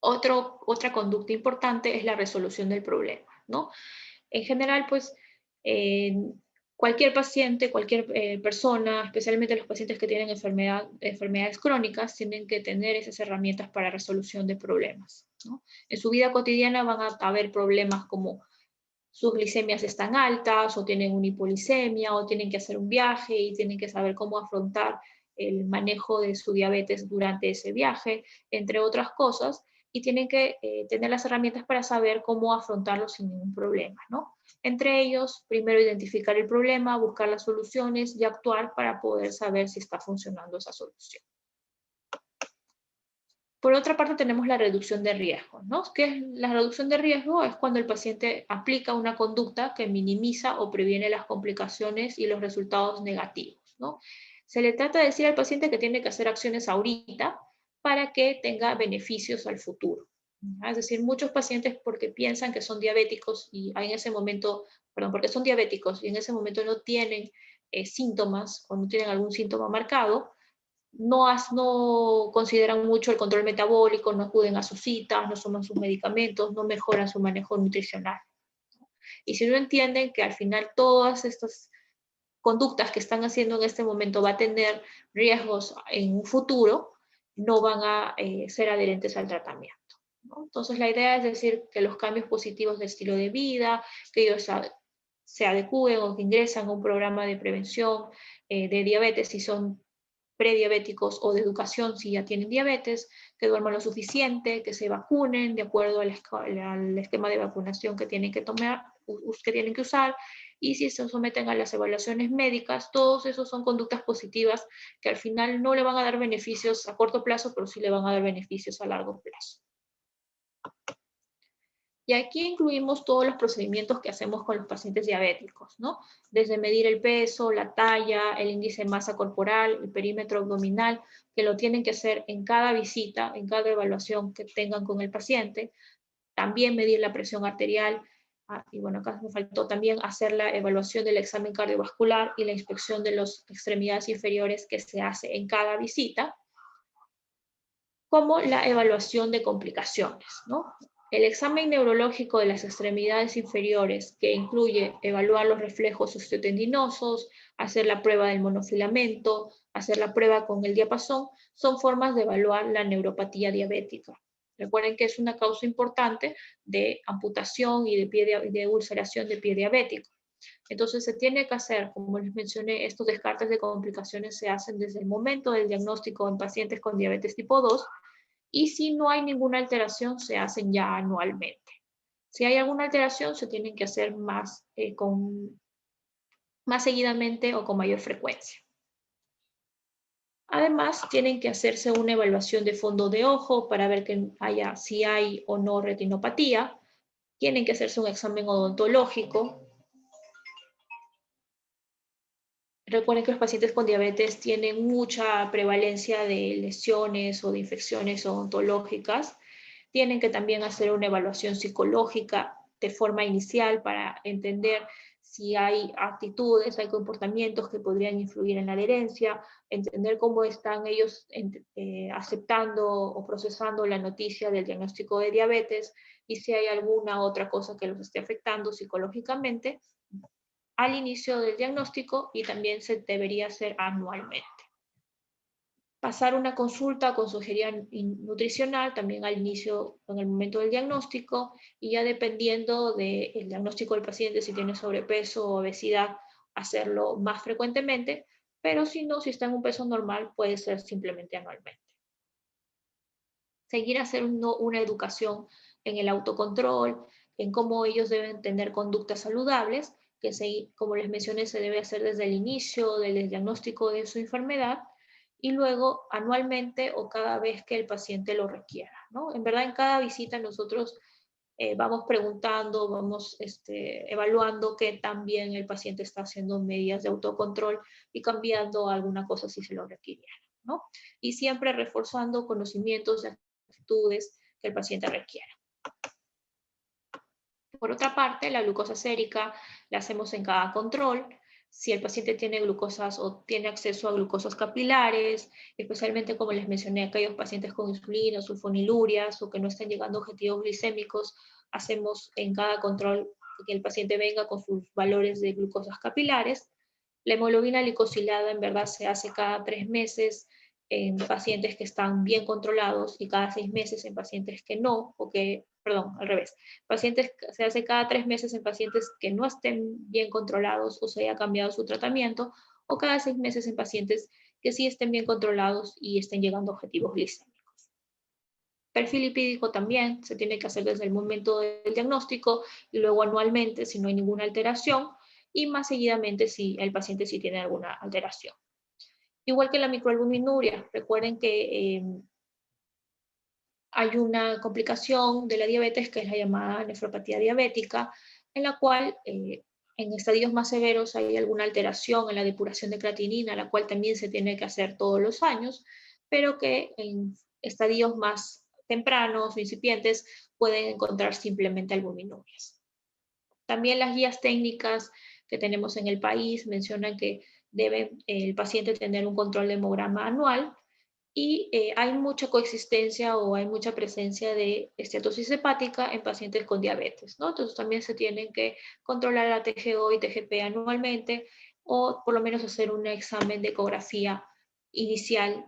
Otra conducta importante es la resolución del problema, ¿no? En general, pues, cualquier paciente, cualquier persona, especialmente los pacientes que tienen enfermedades crónicas, tienen que tener esas herramientas para resolución de problemas, ¿no? En su vida cotidiana van a haber problemas como sus glicemias están altas o tienen una hipoglicemia o tienen que hacer un viaje y tienen que saber cómo afrontar el manejo de su diabetes durante ese viaje, entre otras cosas, y tienen que tener las herramientas para saber cómo afrontarlo sin ningún problema, ¿no? Entre ellos, primero identificar el problema, buscar las soluciones y actuar para poder saber si está funcionando esa solución. Por otra parte, tenemos la reducción de riesgo, ¿no? ¿Qué es la reducción de riesgo? Es cuando el paciente aplica una conducta que minimiza o previene las complicaciones y los resultados negativos, ¿no? Se le trata de decir al paciente que tiene que hacer acciones ahorita para que tenga beneficios al futuro. Es decir, muchos pacientes porque piensan que son diabéticos y en ese momento, perdón, porque son diabéticos y en ese momento no tienen síntomas o no tienen algún síntoma marcado, no consideran mucho el control metabólico, no acuden a sus citas, no toman sus medicamentos, no mejoran su manejo nutricional. Y si no entienden que al final todas estas conductas que están haciendo en este momento va a tener riesgos en un futuro, no van a ser adherentes al tratamiento, ¿no? Entonces la idea es decir que los cambios positivos de estilo de vida, que ellos se adecúen o que ingresan a un programa de prevención de diabetes si son prediabéticos o de educación si ya tienen diabetes, que duerman lo suficiente, que se vacunen de acuerdo al esquema de vacunación que tienen que tomar, que tienen que usar, y si se someten a las evaluaciones médicas, todos esos son conductas positivas que al final no le van a dar beneficios a corto plazo, pero sí le van a dar beneficios a largo plazo. Y aquí incluimos todos los procedimientos que hacemos con los pacientes diabéticos, ¿no? Desde medir el peso, la talla, el índice de masa corporal, el perímetro abdominal, que lo tienen que hacer en cada visita, en cada evaluación que tengan con el paciente. También medir la presión arterial. Y bueno, acá me faltó también hacer la evaluación del examen cardiovascular y la inspección de las extremidades inferiores que se hace en cada visita, como la evaluación de complicaciones, ¿no? El examen neurológico de las extremidades inferiores, que incluye evaluar los reflejos osteotendinosos, hacer la prueba del monofilamento, hacer la prueba con el diapasón, son formas de evaluar la neuropatía diabética. Recuerden que es una causa importante de amputación y de ulceración de pie diabético. Entonces se tiene que hacer, como les mencioné, estos descartes de complicaciones se hacen desde el momento del diagnóstico en pacientes con diabetes tipo 2 y si no hay ninguna alteración se hacen ya anualmente. Si hay alguna alteración se tienen que hacer más seguidamente o con mayor frecuencia. Además, tienen que hacerse una evaluación de fondo de ojo para ver si hay o no retinopatía. Tienen que hacerse un examen odontológico. Recuerden que los pacientes con diabetes tienen mucha prevalencia de lesiones o de infecciones odontológicas. Tienen que también hacer una evaluación psicológica de forma inicial para entender si hay actitudes, hay comportamientos que podrían influir en la adherencia, entender cómo están ellos aceptando o procesando la noticia del diagnóstico de diabetes y si hay alguna otra cosa que los esté afectando psicológicamente al inicio del diagnóstico y también se debería hacer anualmente. Pasar una consulta con consejería nutricional también al inicio, en el momento del diagnóstico, y ya dependiendo del diagnóstico del paciente, si tiene sobrepeso o obesidad, hacerlo más frecuentemente, pero si no, si está en un peso normal, puede ser simplemente anualmente. Seguir haciendo una educación en el autocontrol, en cómo ellos deben tener conductas saludables, que como les mencioné, se debe hacer desde el inicio del diagnóstico de su enfermedad, y luego anualmente o cada vez que el paciente lo requiera, ¿no? En verdad, en cada visita nosotros vamos preguntando, vamos evaluando que también el paciente está haciendo medidas de autocontrol y cambiando alguna cosa si se lo requiriera, ¿no? Y siempre reforzando conocimientos y actitudes que el paciente requiera. Por otra parte, la glucosa sérica la hacemos en cada control. Si el paciente tiene glucosas o tiene acceso a glucosas capilares, especialmente como les mencioné, aquellos pacientes con insulina, sulfonilurias o que no están llegando a objetivos glicémicos, hacemos en cada control que el paciente venga con sus valores de glucosas capilares. La hemoglobina glicosilada en verdad se hace cada 3 meses en pacientes que están bien controlados y cada 6 meses en pacientes que no, perdón, al revés. Se hace cada 3 meses en pacientes que no estén bien controlados o se haya cambiado su tratamiento, o cada 6 meses en pacientes que sí estén bien controlados y estén llegando a objetivos glicémicos. Perfil lipídico también se tiene que hacer desde el momento del diagnóstico y luego anualmente si no hay ninguna alteración y más seguidamente si el paciente sí tiene alguna alteración. Igual que la microalbuminuria, recuerden que hay una complicación de la diabetes que es la llamada nefropatía diabética, en la cual en estadios más severos hay alguna alteración en la depuración de creatinina, la cual también se tiene que hacer todos los años, pero que en estadios más tempranos o incipientes pueden encontrar simplemente albuminurias. También las guías técnicas que tenemos en el país mencionan que debe el paciente tener un control de hemograma anual y hay mucha coexistencia o hay mucha presencia de esteatosis hepática en pacientes con diabetes, ¿no? Entonces también se tienen que controlar la TGO y TGP anualmente o por lo menos hacer un examen de ecografía inicial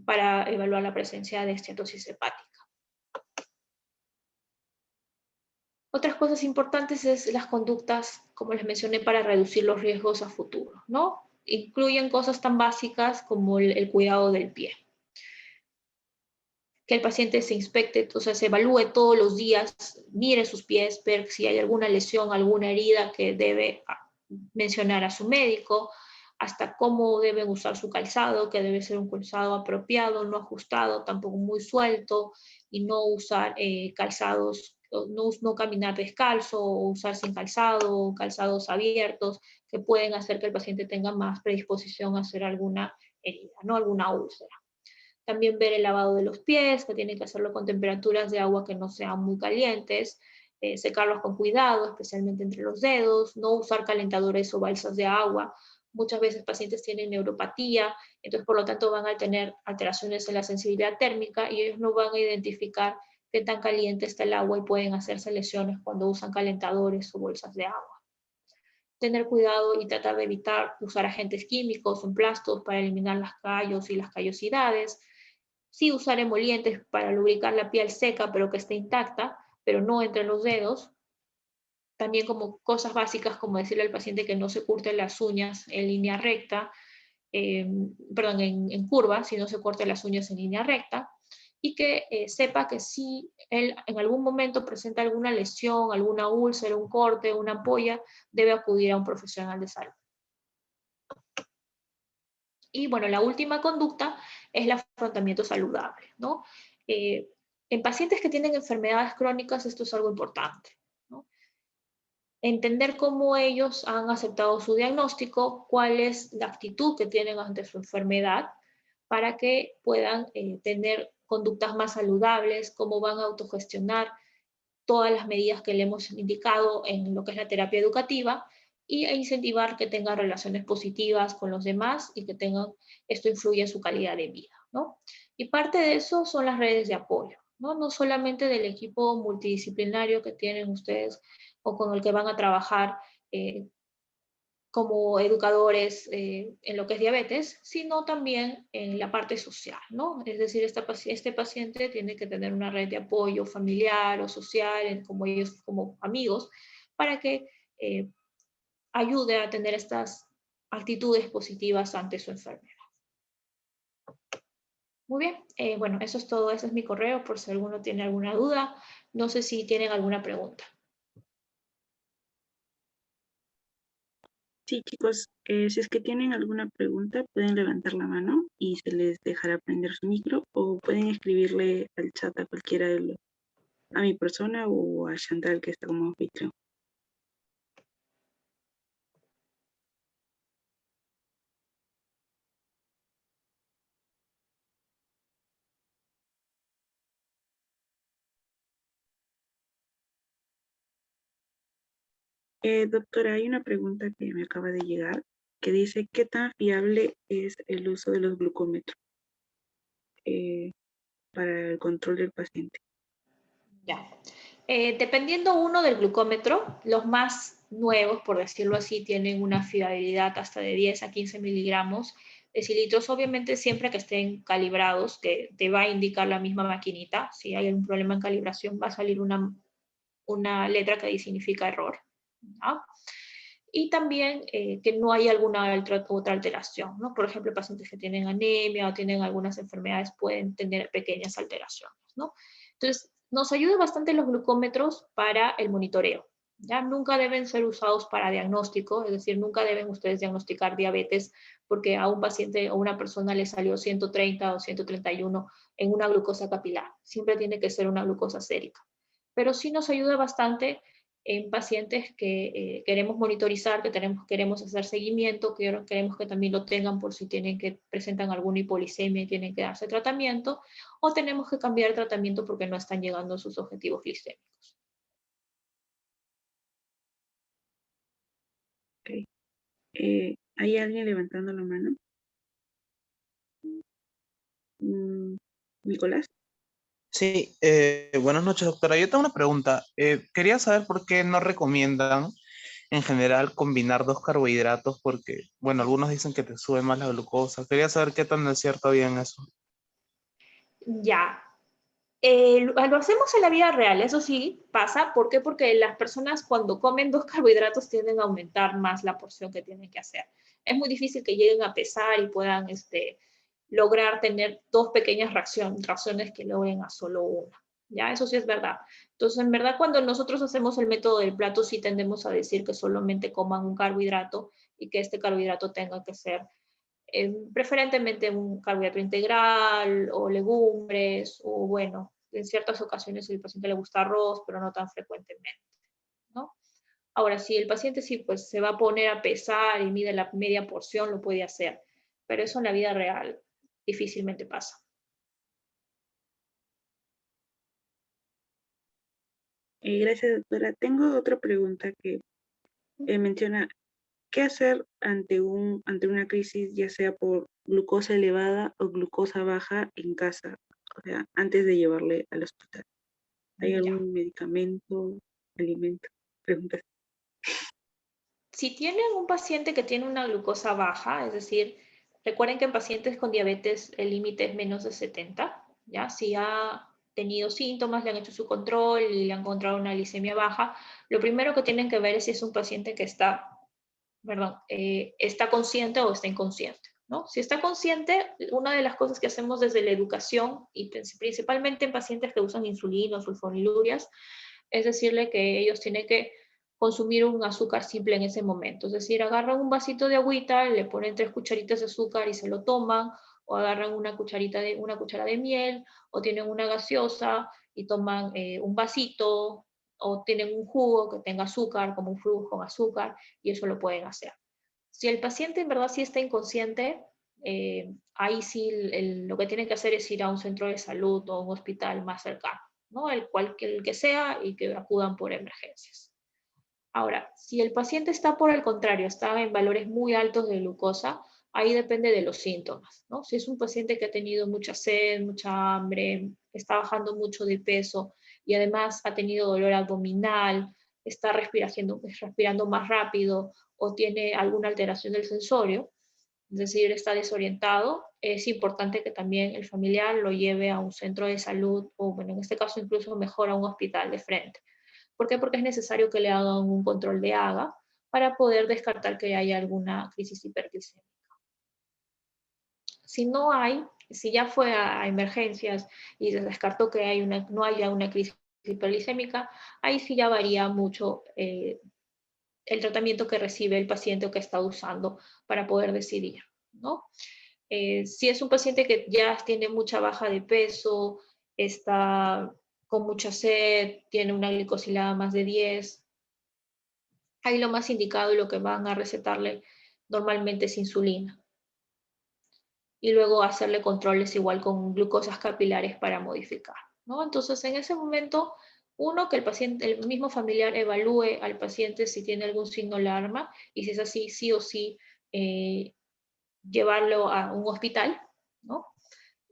para evaluar la presencia de esteatosis hepática. Otras cosas importantes es las conductas, como les mencioné, para reducir los riesgos a futuro, ¿no? Incluyen cosas tan básicas como el cuidado del pie. Que el paciente se inspecte, o sea, se evalúe todos los días, mire sus pies, ver si hay alguna lesión, alguna herida que debe mencionar a su médico, hasta cómo deben usar su calzado, que debe ser un calzado apropiado, no ajustado, tampoco muy suelto, y no usar calzados no caminar descalzo o usar sin calzado, calzados abiertos, que pueden hacer que el paciente tenga más predisposición a hacer alguna herida, ¿no? Alguna úlcera. También ver el lavado de los pies, que tiene que hacerlo con temperaturas de agua que no sean muy calientes, secarlos con cuidado, especialmente entre los dedos, no usar calentadores o balsas de agua. Muchas veces pacientes tienen neuropatía, entonces por lo tanto van a tener alteraciones en la sensibilidad térmica y ellos no van a identificar qué tan caliente está el agua y pueden hacerse lesiones cuando usan calentadores o bolsas de agua. Tener cuidado y tratar de evitar usar agentes químicos o emplastos para eliminar los callos y las callosidades. Sí usar emolientes para lubricar la piel seca pero que esté intacta, pero no entre los dedos. También como cosas básicas como decirle al paciente que no se corte las uñas en línea recta, perdón, en curva, si no se corte las uñas en línea recta, y que sepa que si él en algún momento presenta alguna lesión, alguna úlcera, un corte, una ampolla, debe acudir a un profesional de salud. Y bueno, la última conducta es el afrontamiento saludable, ¿no? En pacientes que tienen enfermedades crónicas esto es algo importante, ¿no? Entender cómo ellos han aceptado su diagnóstico, cuál es la actitud que tienen ante su enfermedad, para que puedan tener conductas más saludables, cómo van a autogestionar todas las medidas que le hemos indicado en lo que es la terapia educativa y incentivar que tengan relaciones positivas con los demás y que tengan, esto influye en su calidad de vida, ¿no? Y parte de eso son las redes de apoyo, ¿no? No solamente del equipo multidisciplinario que tienen ustedes o con el que van a trabajar como educadores en lo que es diabetes, sino también en la parte social, ¿no? Es decir, este paciente tiene que tener una red de apoyo familiar o social, como ellos, como amigos, para que ayude a tener estas actitudes positivas ante su enfermedad. Muy bien, bueno, eso es todo, ese es mi correo, por si alguno tiene alguna duda. No sé si tienen alguna pregunta. Sí, chicos, si es que tienen alguna pregunta, pueden levantar la mano y se les dejará prender su micro o pueden escribirle al chat a cualquiera de los, a mi persona o a Chantal que está como anfitrión. Doctora, hay una pregunta que me acaba de llegar que dice, ¿qué tan fiable es el uso de los glucómetros para el control del paciente? Ya. Dependiendo uno del glucómetro, los más nuevos, por decirlo así, tienen una fiabilidad hasta de 10 a 15 miligramos decilitros, obviamente siempre que estén calibrados, que te va a indicar la misma maquinita. Si hay algún problema en calibración, va a salir una letra que significa error, ¿no? Y también que no hay alguna otra alteración, ¿no? Por ejemplo, pacientes que tienen anemia o tienen algunas enfermedades pueden tener pequeñas alteraciones, ¿no? Entonces, nos ayuda bastante los glucómetros para el monitoreo. ¿Ya? Nunca deben ser usados para diagnóstico, es decir, nunca deben ustedes diagnosticar diabetes porque a un paciente o una persona le salió 130 o 131 en una glucosa capilar. Siempre tiene que ser una glucosa sérica. Pero sí nos ayuda bastante en pacientes que queremos monitorizar, que queremos hacer seguimiento, que queremos que también lo tengan por si presentan alguna hipoglicemia y tienen que darse tratamiento, o tenemos que cambiar el tratamiento porque no están llegando a sus objetivos glicémicos. Okay. ¿Hay alguien levantando la mano? Nicolás. Sí, buenas noches, doctora. Yo tengo una pregunta. Quería saber por qué no recomiendan en general combinar dos carbohidratos porque, bueno, algunos dicen que te sube más la glucosa. Quería saber qué tan de cierto había en eso. Ya. Lo hacemos en la vida real, eso sí pasa. ¿Por qué? Porque las personas cuando comen dos carbohidratos tienden a aumentar más la porción que tienen que hacer. Es muy difícil que lleguen a pesar y puedan lograr tener dos pequeñas raciones que logren a solo una. Ya, eso sí es verdad. Entonces, en verdad, cuando nosotros hacemos el método del plato, sí tendemos a decir que solamente coman un carbohidrato y que este carbohidrato tenga que ser preferentemente un carbohidrato integral o legumbres o, bueno, en ciertas ocasiones el paciente le gusta arroz, pero no tan frecuentemente, ¿no? Ahora, si el paciente sí pues, se va a poner a pesar y mide la media porción, lo puede hacer, pero eso en la vida real difícilmente pasa. Gracias, doctora. Tengo otra pregunta que menciona, ¿qué hacer ante una crisis, ya sea por glucosa elevada o glucosa baja en casa? O sea, antes de llevarle al hospital. ¿Hay Ya. algún medicamento, alimento? Preguntas. Si tienen un paciente que tiene una glucosa baja, es decir, recuerden que en pacientes con diabetes el límite es menos de 70, ¿ya? Si ha tenido síntomas, le han hecho su control y le han encontrado una glicemia baja, lo primero que tienen que ver es si es un paciente que está consciente o está inconsciente, ¿no? Si está consciente, una de las cosas que hacemos desde la educación, y principalmente en pacientes que usan insulina o sulfonilurias, es decirle que ellos tienen que consumir un azúcar simple en ese momento. Es decir, agarran un vasito de agüita, le ponen 3 cucharitas de azúcar y se lo toman, o agarran una cuchara de miel, o tienen una gaseosa y toman un vasito, o tienen un jugo que tenga azúcar, como un jugo con azúcar, y eso lo pueden hacer. Si el paciente en verdad sí está inconsciente, ahí sí lo que tienen que hacer es ir a un centro de salud o un hospital más cercano, ¿no? El que sea y que acudan por emergencias. Ahora, si el paciente está por el contrario, está en valores muy altos de glucosa, ahí depende de los síntomas, ¿no? Si es un paciente que ha tenido mucha sed, mucha hambre, está bajando mucho de peso y además ha tenido dolor abdominal, está respirando más rápido o tiene alguna alteración del sensorio, es decir, está desorientado, es importante que también el familiar lo lleve a un centro de salud o, bueno, en este caso incluso mejor a un hospital de frente. ¿Por qué? Porque es necesario que le hagan un control de AGA para poder descartar que haya alguna crisis hiperglicémica. Si no hay, si ya fue a emergencias y se descartó que no haya una crisis hiperglicémica, ahí sí ya varía mucho el tratamiento que recibe el paciente o que está usando para poder decidir, ¿no? Si es un paciente que ya tiene mucha baja de peso, está con mucha sed, tiene una glicosilada más de 10, ahí lo más indicado y lo que van a recetarle normalmente es insulina. Y luego hacerle controles igual con glucosas capilares para modificar, ¿no? Entonces, en ese momento, uno, que el mismo familiar evalúe al paciente si tiene algún signo de alarma y si es así, sí o sí, llevarlo a un hospital, ¿no?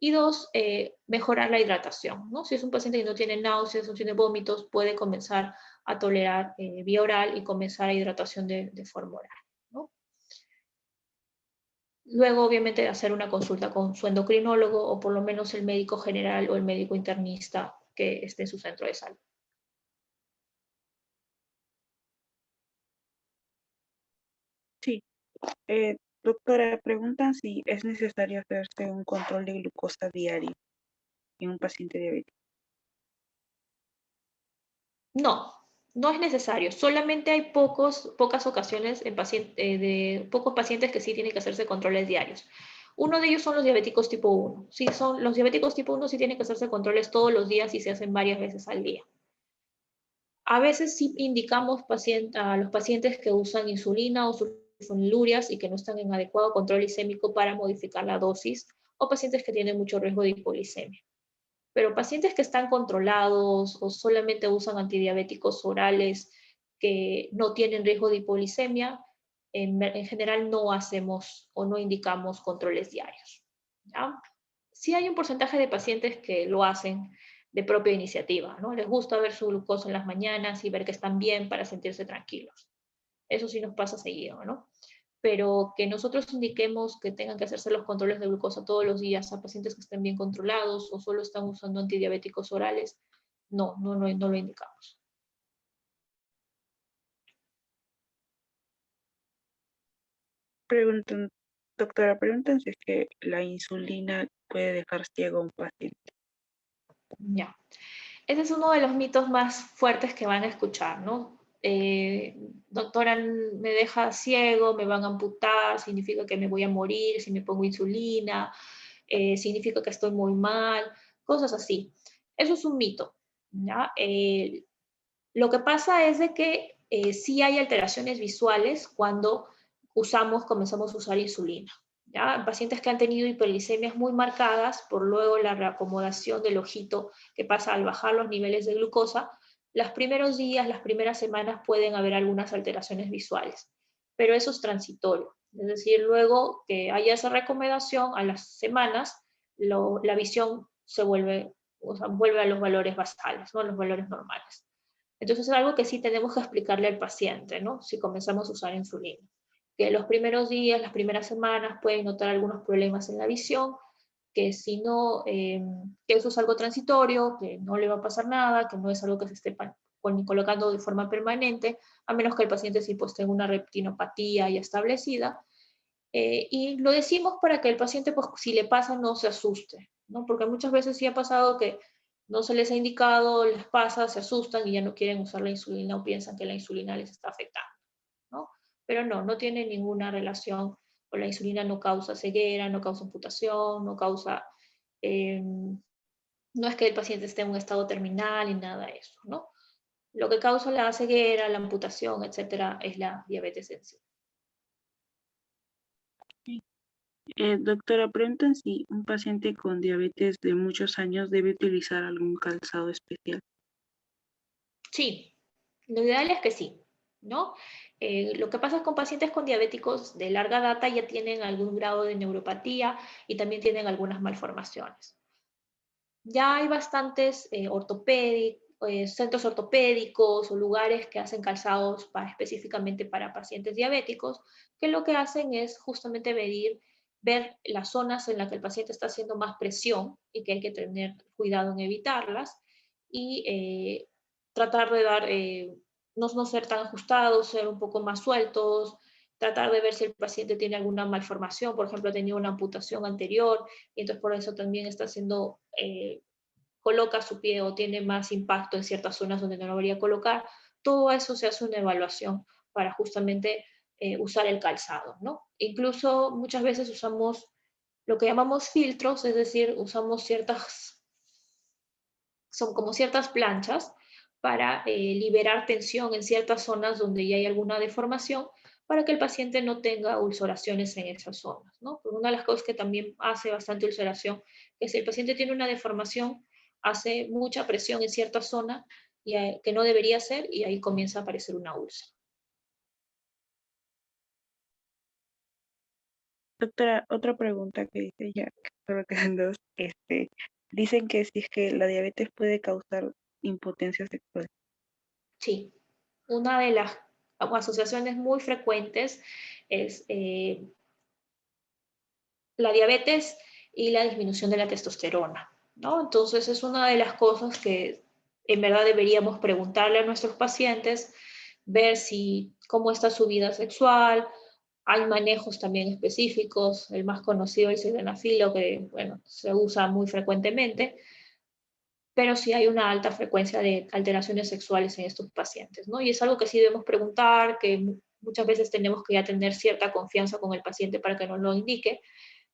Y dos, mejorar la hidratación, ¿no? Si es un paciente que no tiene náuseas, no tiene vómitos, puede comenzar a tolerar vía oral y comenzar a hidratación de forma oral, ¿no? Luego, obviamente, hacer una consulta con su endocrinólogo o por lo menos el médico general o el médico internista que esté en su centro de salud. Sí. Doctora, preguntan si es necesario hacerse un control de glucosa diario en un paciente diabético. No, no es necesario. Solamente hay pocas ocasiones de pocos pacientes que sí tienen que hacerse controles diarios. Uno de ellos son los diabéticos tipo 1. Sí, los diabéticos tipo 1 sí tienen que hacerse controles todos los días y se hacen varias veces al día. A veces sí indicamos a los pacientes que usan insulina o sulfonilurias y que no están en adecuado control glicémico para modificar la dosis, o pacientes que tienen mucho riesgo de hipoglicemia. Pero pacientes que están controlados o solamente usan antidiabéticos orales que no tienen riesgo de hipoglicemia, en general no hacemos o no indicamos controles diarios, ¿ya? Sí hay un porcentaje de pacientes que lo hacen de propia iniciativa, ¿no? Les gusta ver su glucosa en las mañanas y ver que están bien para sentirse tranquilos. Eso sí nos pasa seguido, ¿no? Pero que nosotros indiquemos que tengan que hacerse los controles de glucosa todos los días a pacientes que estén bien controlados o solo están usando antidiabéticos orales, no lo indicamos. Doctora, preguntan si es que la insulina puede dejar ciego a un paciente. Ya. Ese es uno de los mitos más fuertes que van a escuchar, ¿no? Doctora, me deja ciego, me van a amputar, significa que me voy a morir si me pongo insulina, significa que estoy muy mal, cosas así. Eso es un mito, ¿ya? Lo que pasa es de que sí hay alteraciones visuales cuando comenzamos a usar insulina. ¿Ya? Pacientes que han tenido hiperglicemias muy marcadas por luego la reacomodación del ojito que pasa al bajar los niveles de glucosa, los primeros días, las primeras semanas pueden haber algunas alteraciones visuales, pero eso es transitorio. Es decir, luego que haya esa recomendación, a las semanas, la visión se vuelve, o sea, vuelve a los valores basales, ¿no? Los valores normales. Entonces es algo que sí tenemos que explicarle al paciente, ¿no? Si comenzamos a usar insulina. Que los primeros días, las primeras semanas pueden notar algunos problemas en la visión, que si no, que eso es algo transitorio, que no le va a pasar nada, que no es algo que se esté colocando de forma permanente, a menos que el paciente sí pues tenga una retinopatía ya establecida. Y lo decimos para que el paciente, pues si le pasa, no se asuste, ¿no? Porque muchas veces sí ha pasado que no se les ha indicado, les pasa, se asustan y ya no quieren usar la insulina o piensan que la insulina les está afectando, ¿no? Pero no, no tiene ninguna relación con la insulina, no causa ceguera, no causa amputación, no causa, no es que el paciente esté en un estado terminal ni nada de eso, ¿no? Lo que causa la ceguera, la amputación, etcétera, es la diabetes en sí. Doctora, preguntan si un paciente con diabetes de muchos años debe utilizar algún calzado especial. Sí, lo ideal es que sí, ¿no? Lo que pasa con pacientes con diabéticos de larga data ya tienen algún grado de neuropatía y también tienen algunas malformaciones. Ya hay bastantes centros ortopédicos o lugares que hacen calzados específicamente para pacientes diabéticos, que lo que hacen es justamente ver las zonas en las que el paciente está haciendo más presión y que hay que tener cuidado en evitarlas y tratar de dar, no ser tan ajustados, ser un poco más sueltos, tratar de ver si el paciente tiene alguna malformación, por ejemplo, ha tenido una amputación anterior, y entonces por eso también está haciendo, coloca su pie o tiene más impacto en ciertas zonas donde no lo debería colocar. Todo eso se hace una evaluación para justamente usar el calzado, ¿no? Incluso muchas veces usamos lo que llamamos filtros, es decir, usamos son como ciertas planchas para liberar tensión en ciertas zonas donde ya hay alguna deformación para que el paciente no tenga ulceraciones en esas zonas, ¿no? Porque una de las cosas que también hace bastante ulceración es si el paciente tiene una deformación, hace mucha presión en cierta zona que no debería ser y ahí comienza a aparecer una úlcera. Doctora, otra pregunta que dice ya, que solo quedan dos. Dicen que si es que la diabetes puede causar impotencia sexual. Sí, una de las asociaciones muy frecuentes es la diabetes y la disminución de la testosterona, ¿no? Entonces es una de las cosas que en verdad deberíamos preguntarle a nuestros pacientes, ver cómo está su vida sexual. Hay manejos también específicos, el más conocido es el sildenafilo, que bueno, se usa muy frecuentemente, pero sí hay una alta frecuencia de alteraciones sexuales en estos pacientes, ¿no? Y es algo que sí debemos preguntar, que muchas veces tenemos que ya tener cierta confianza con el paciente para que nos lo indique,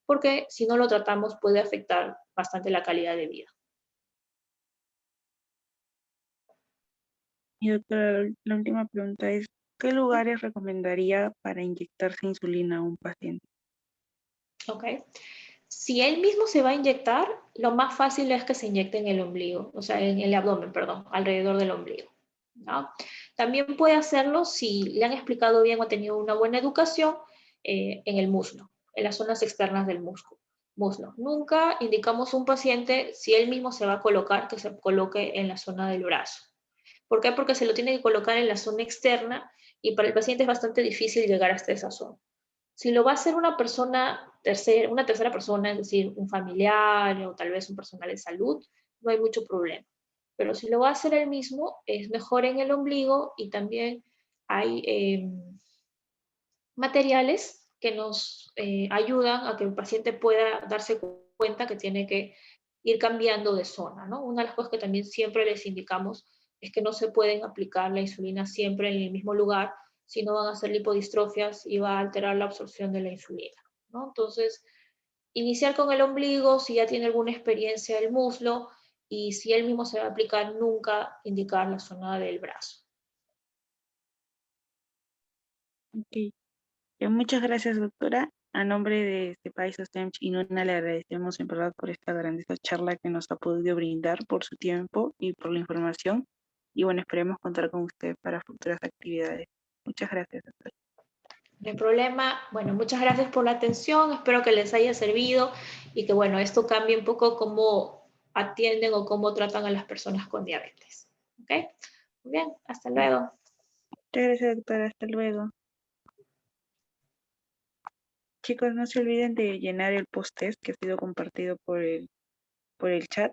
porque si no lo tratamos puede afectar bastante la calidad de vida. Y doctora, la última pregunta es, ¿qué lugares recomendaría para inyectarse insulina a un paciente? ¿Ok? Si él mismo se va a inyectar, lo más fácil es que se inyecte en el ombligo, o sea, en el abdomen, perdón, alrededor del ombligo, ¿no? También puede hacerlo si le han explicado bien o ha tenido una buena educación en el muslo, en las zonas externas del muslo. Nunca indicamos a un paciente, si él mismo se va a colocar, que se coloque en la zona del brazo. ¿Por qué? Porque se lo tiene que colocar en la zona externa y para el paciente es bastante difícil llegar hasta esa zona. Si lo va a hacer una tercera persona, es decir, un familiar o tal vez un personal de salud, no hay mucho problema. Pero si lo va a hacer él mismo, es mejor en el ombligo y también hay materiales que nos ayudan a que el paciente pueda darse cuenta que tiene que ir cambiando de zona, ¿no? Una de las cosas que también siempre les indicamos es que no se pueden aplicar la insulina siempre en el mismo lugar, si no van a hacer lipodistrofias y va a alterar la absorción de la insulina, ¿no? Entonces, iniciar con el ombligo, si ya tiene alguna experiencia del muslo, y si él mismo se va a aplicar, nunca indicar la zona del brazo. Ok. Muchas gracias, doctora. A nombre de CEPAI SOSTEM y NUNA le agradecemos en verdad por esta grandiosa charla que nos ha podido brindar, por su tiempo y por la información. Y bueno, esperemos contar con usted para futuras actividades. Muchas gracias, doctora. No hay problema. Bueno, muchas gracias por la atención. Espero que les haya servido y que, bueno, esto cambie un poco cómo atienden o cómo tratan a las personas con diabetes. ¿Ok? Muy bien, hasta luego. Muchas gracias, doctora. Hasta luego. Chicos, no se olviden de llenar el post-test que ha sido compartido por el chat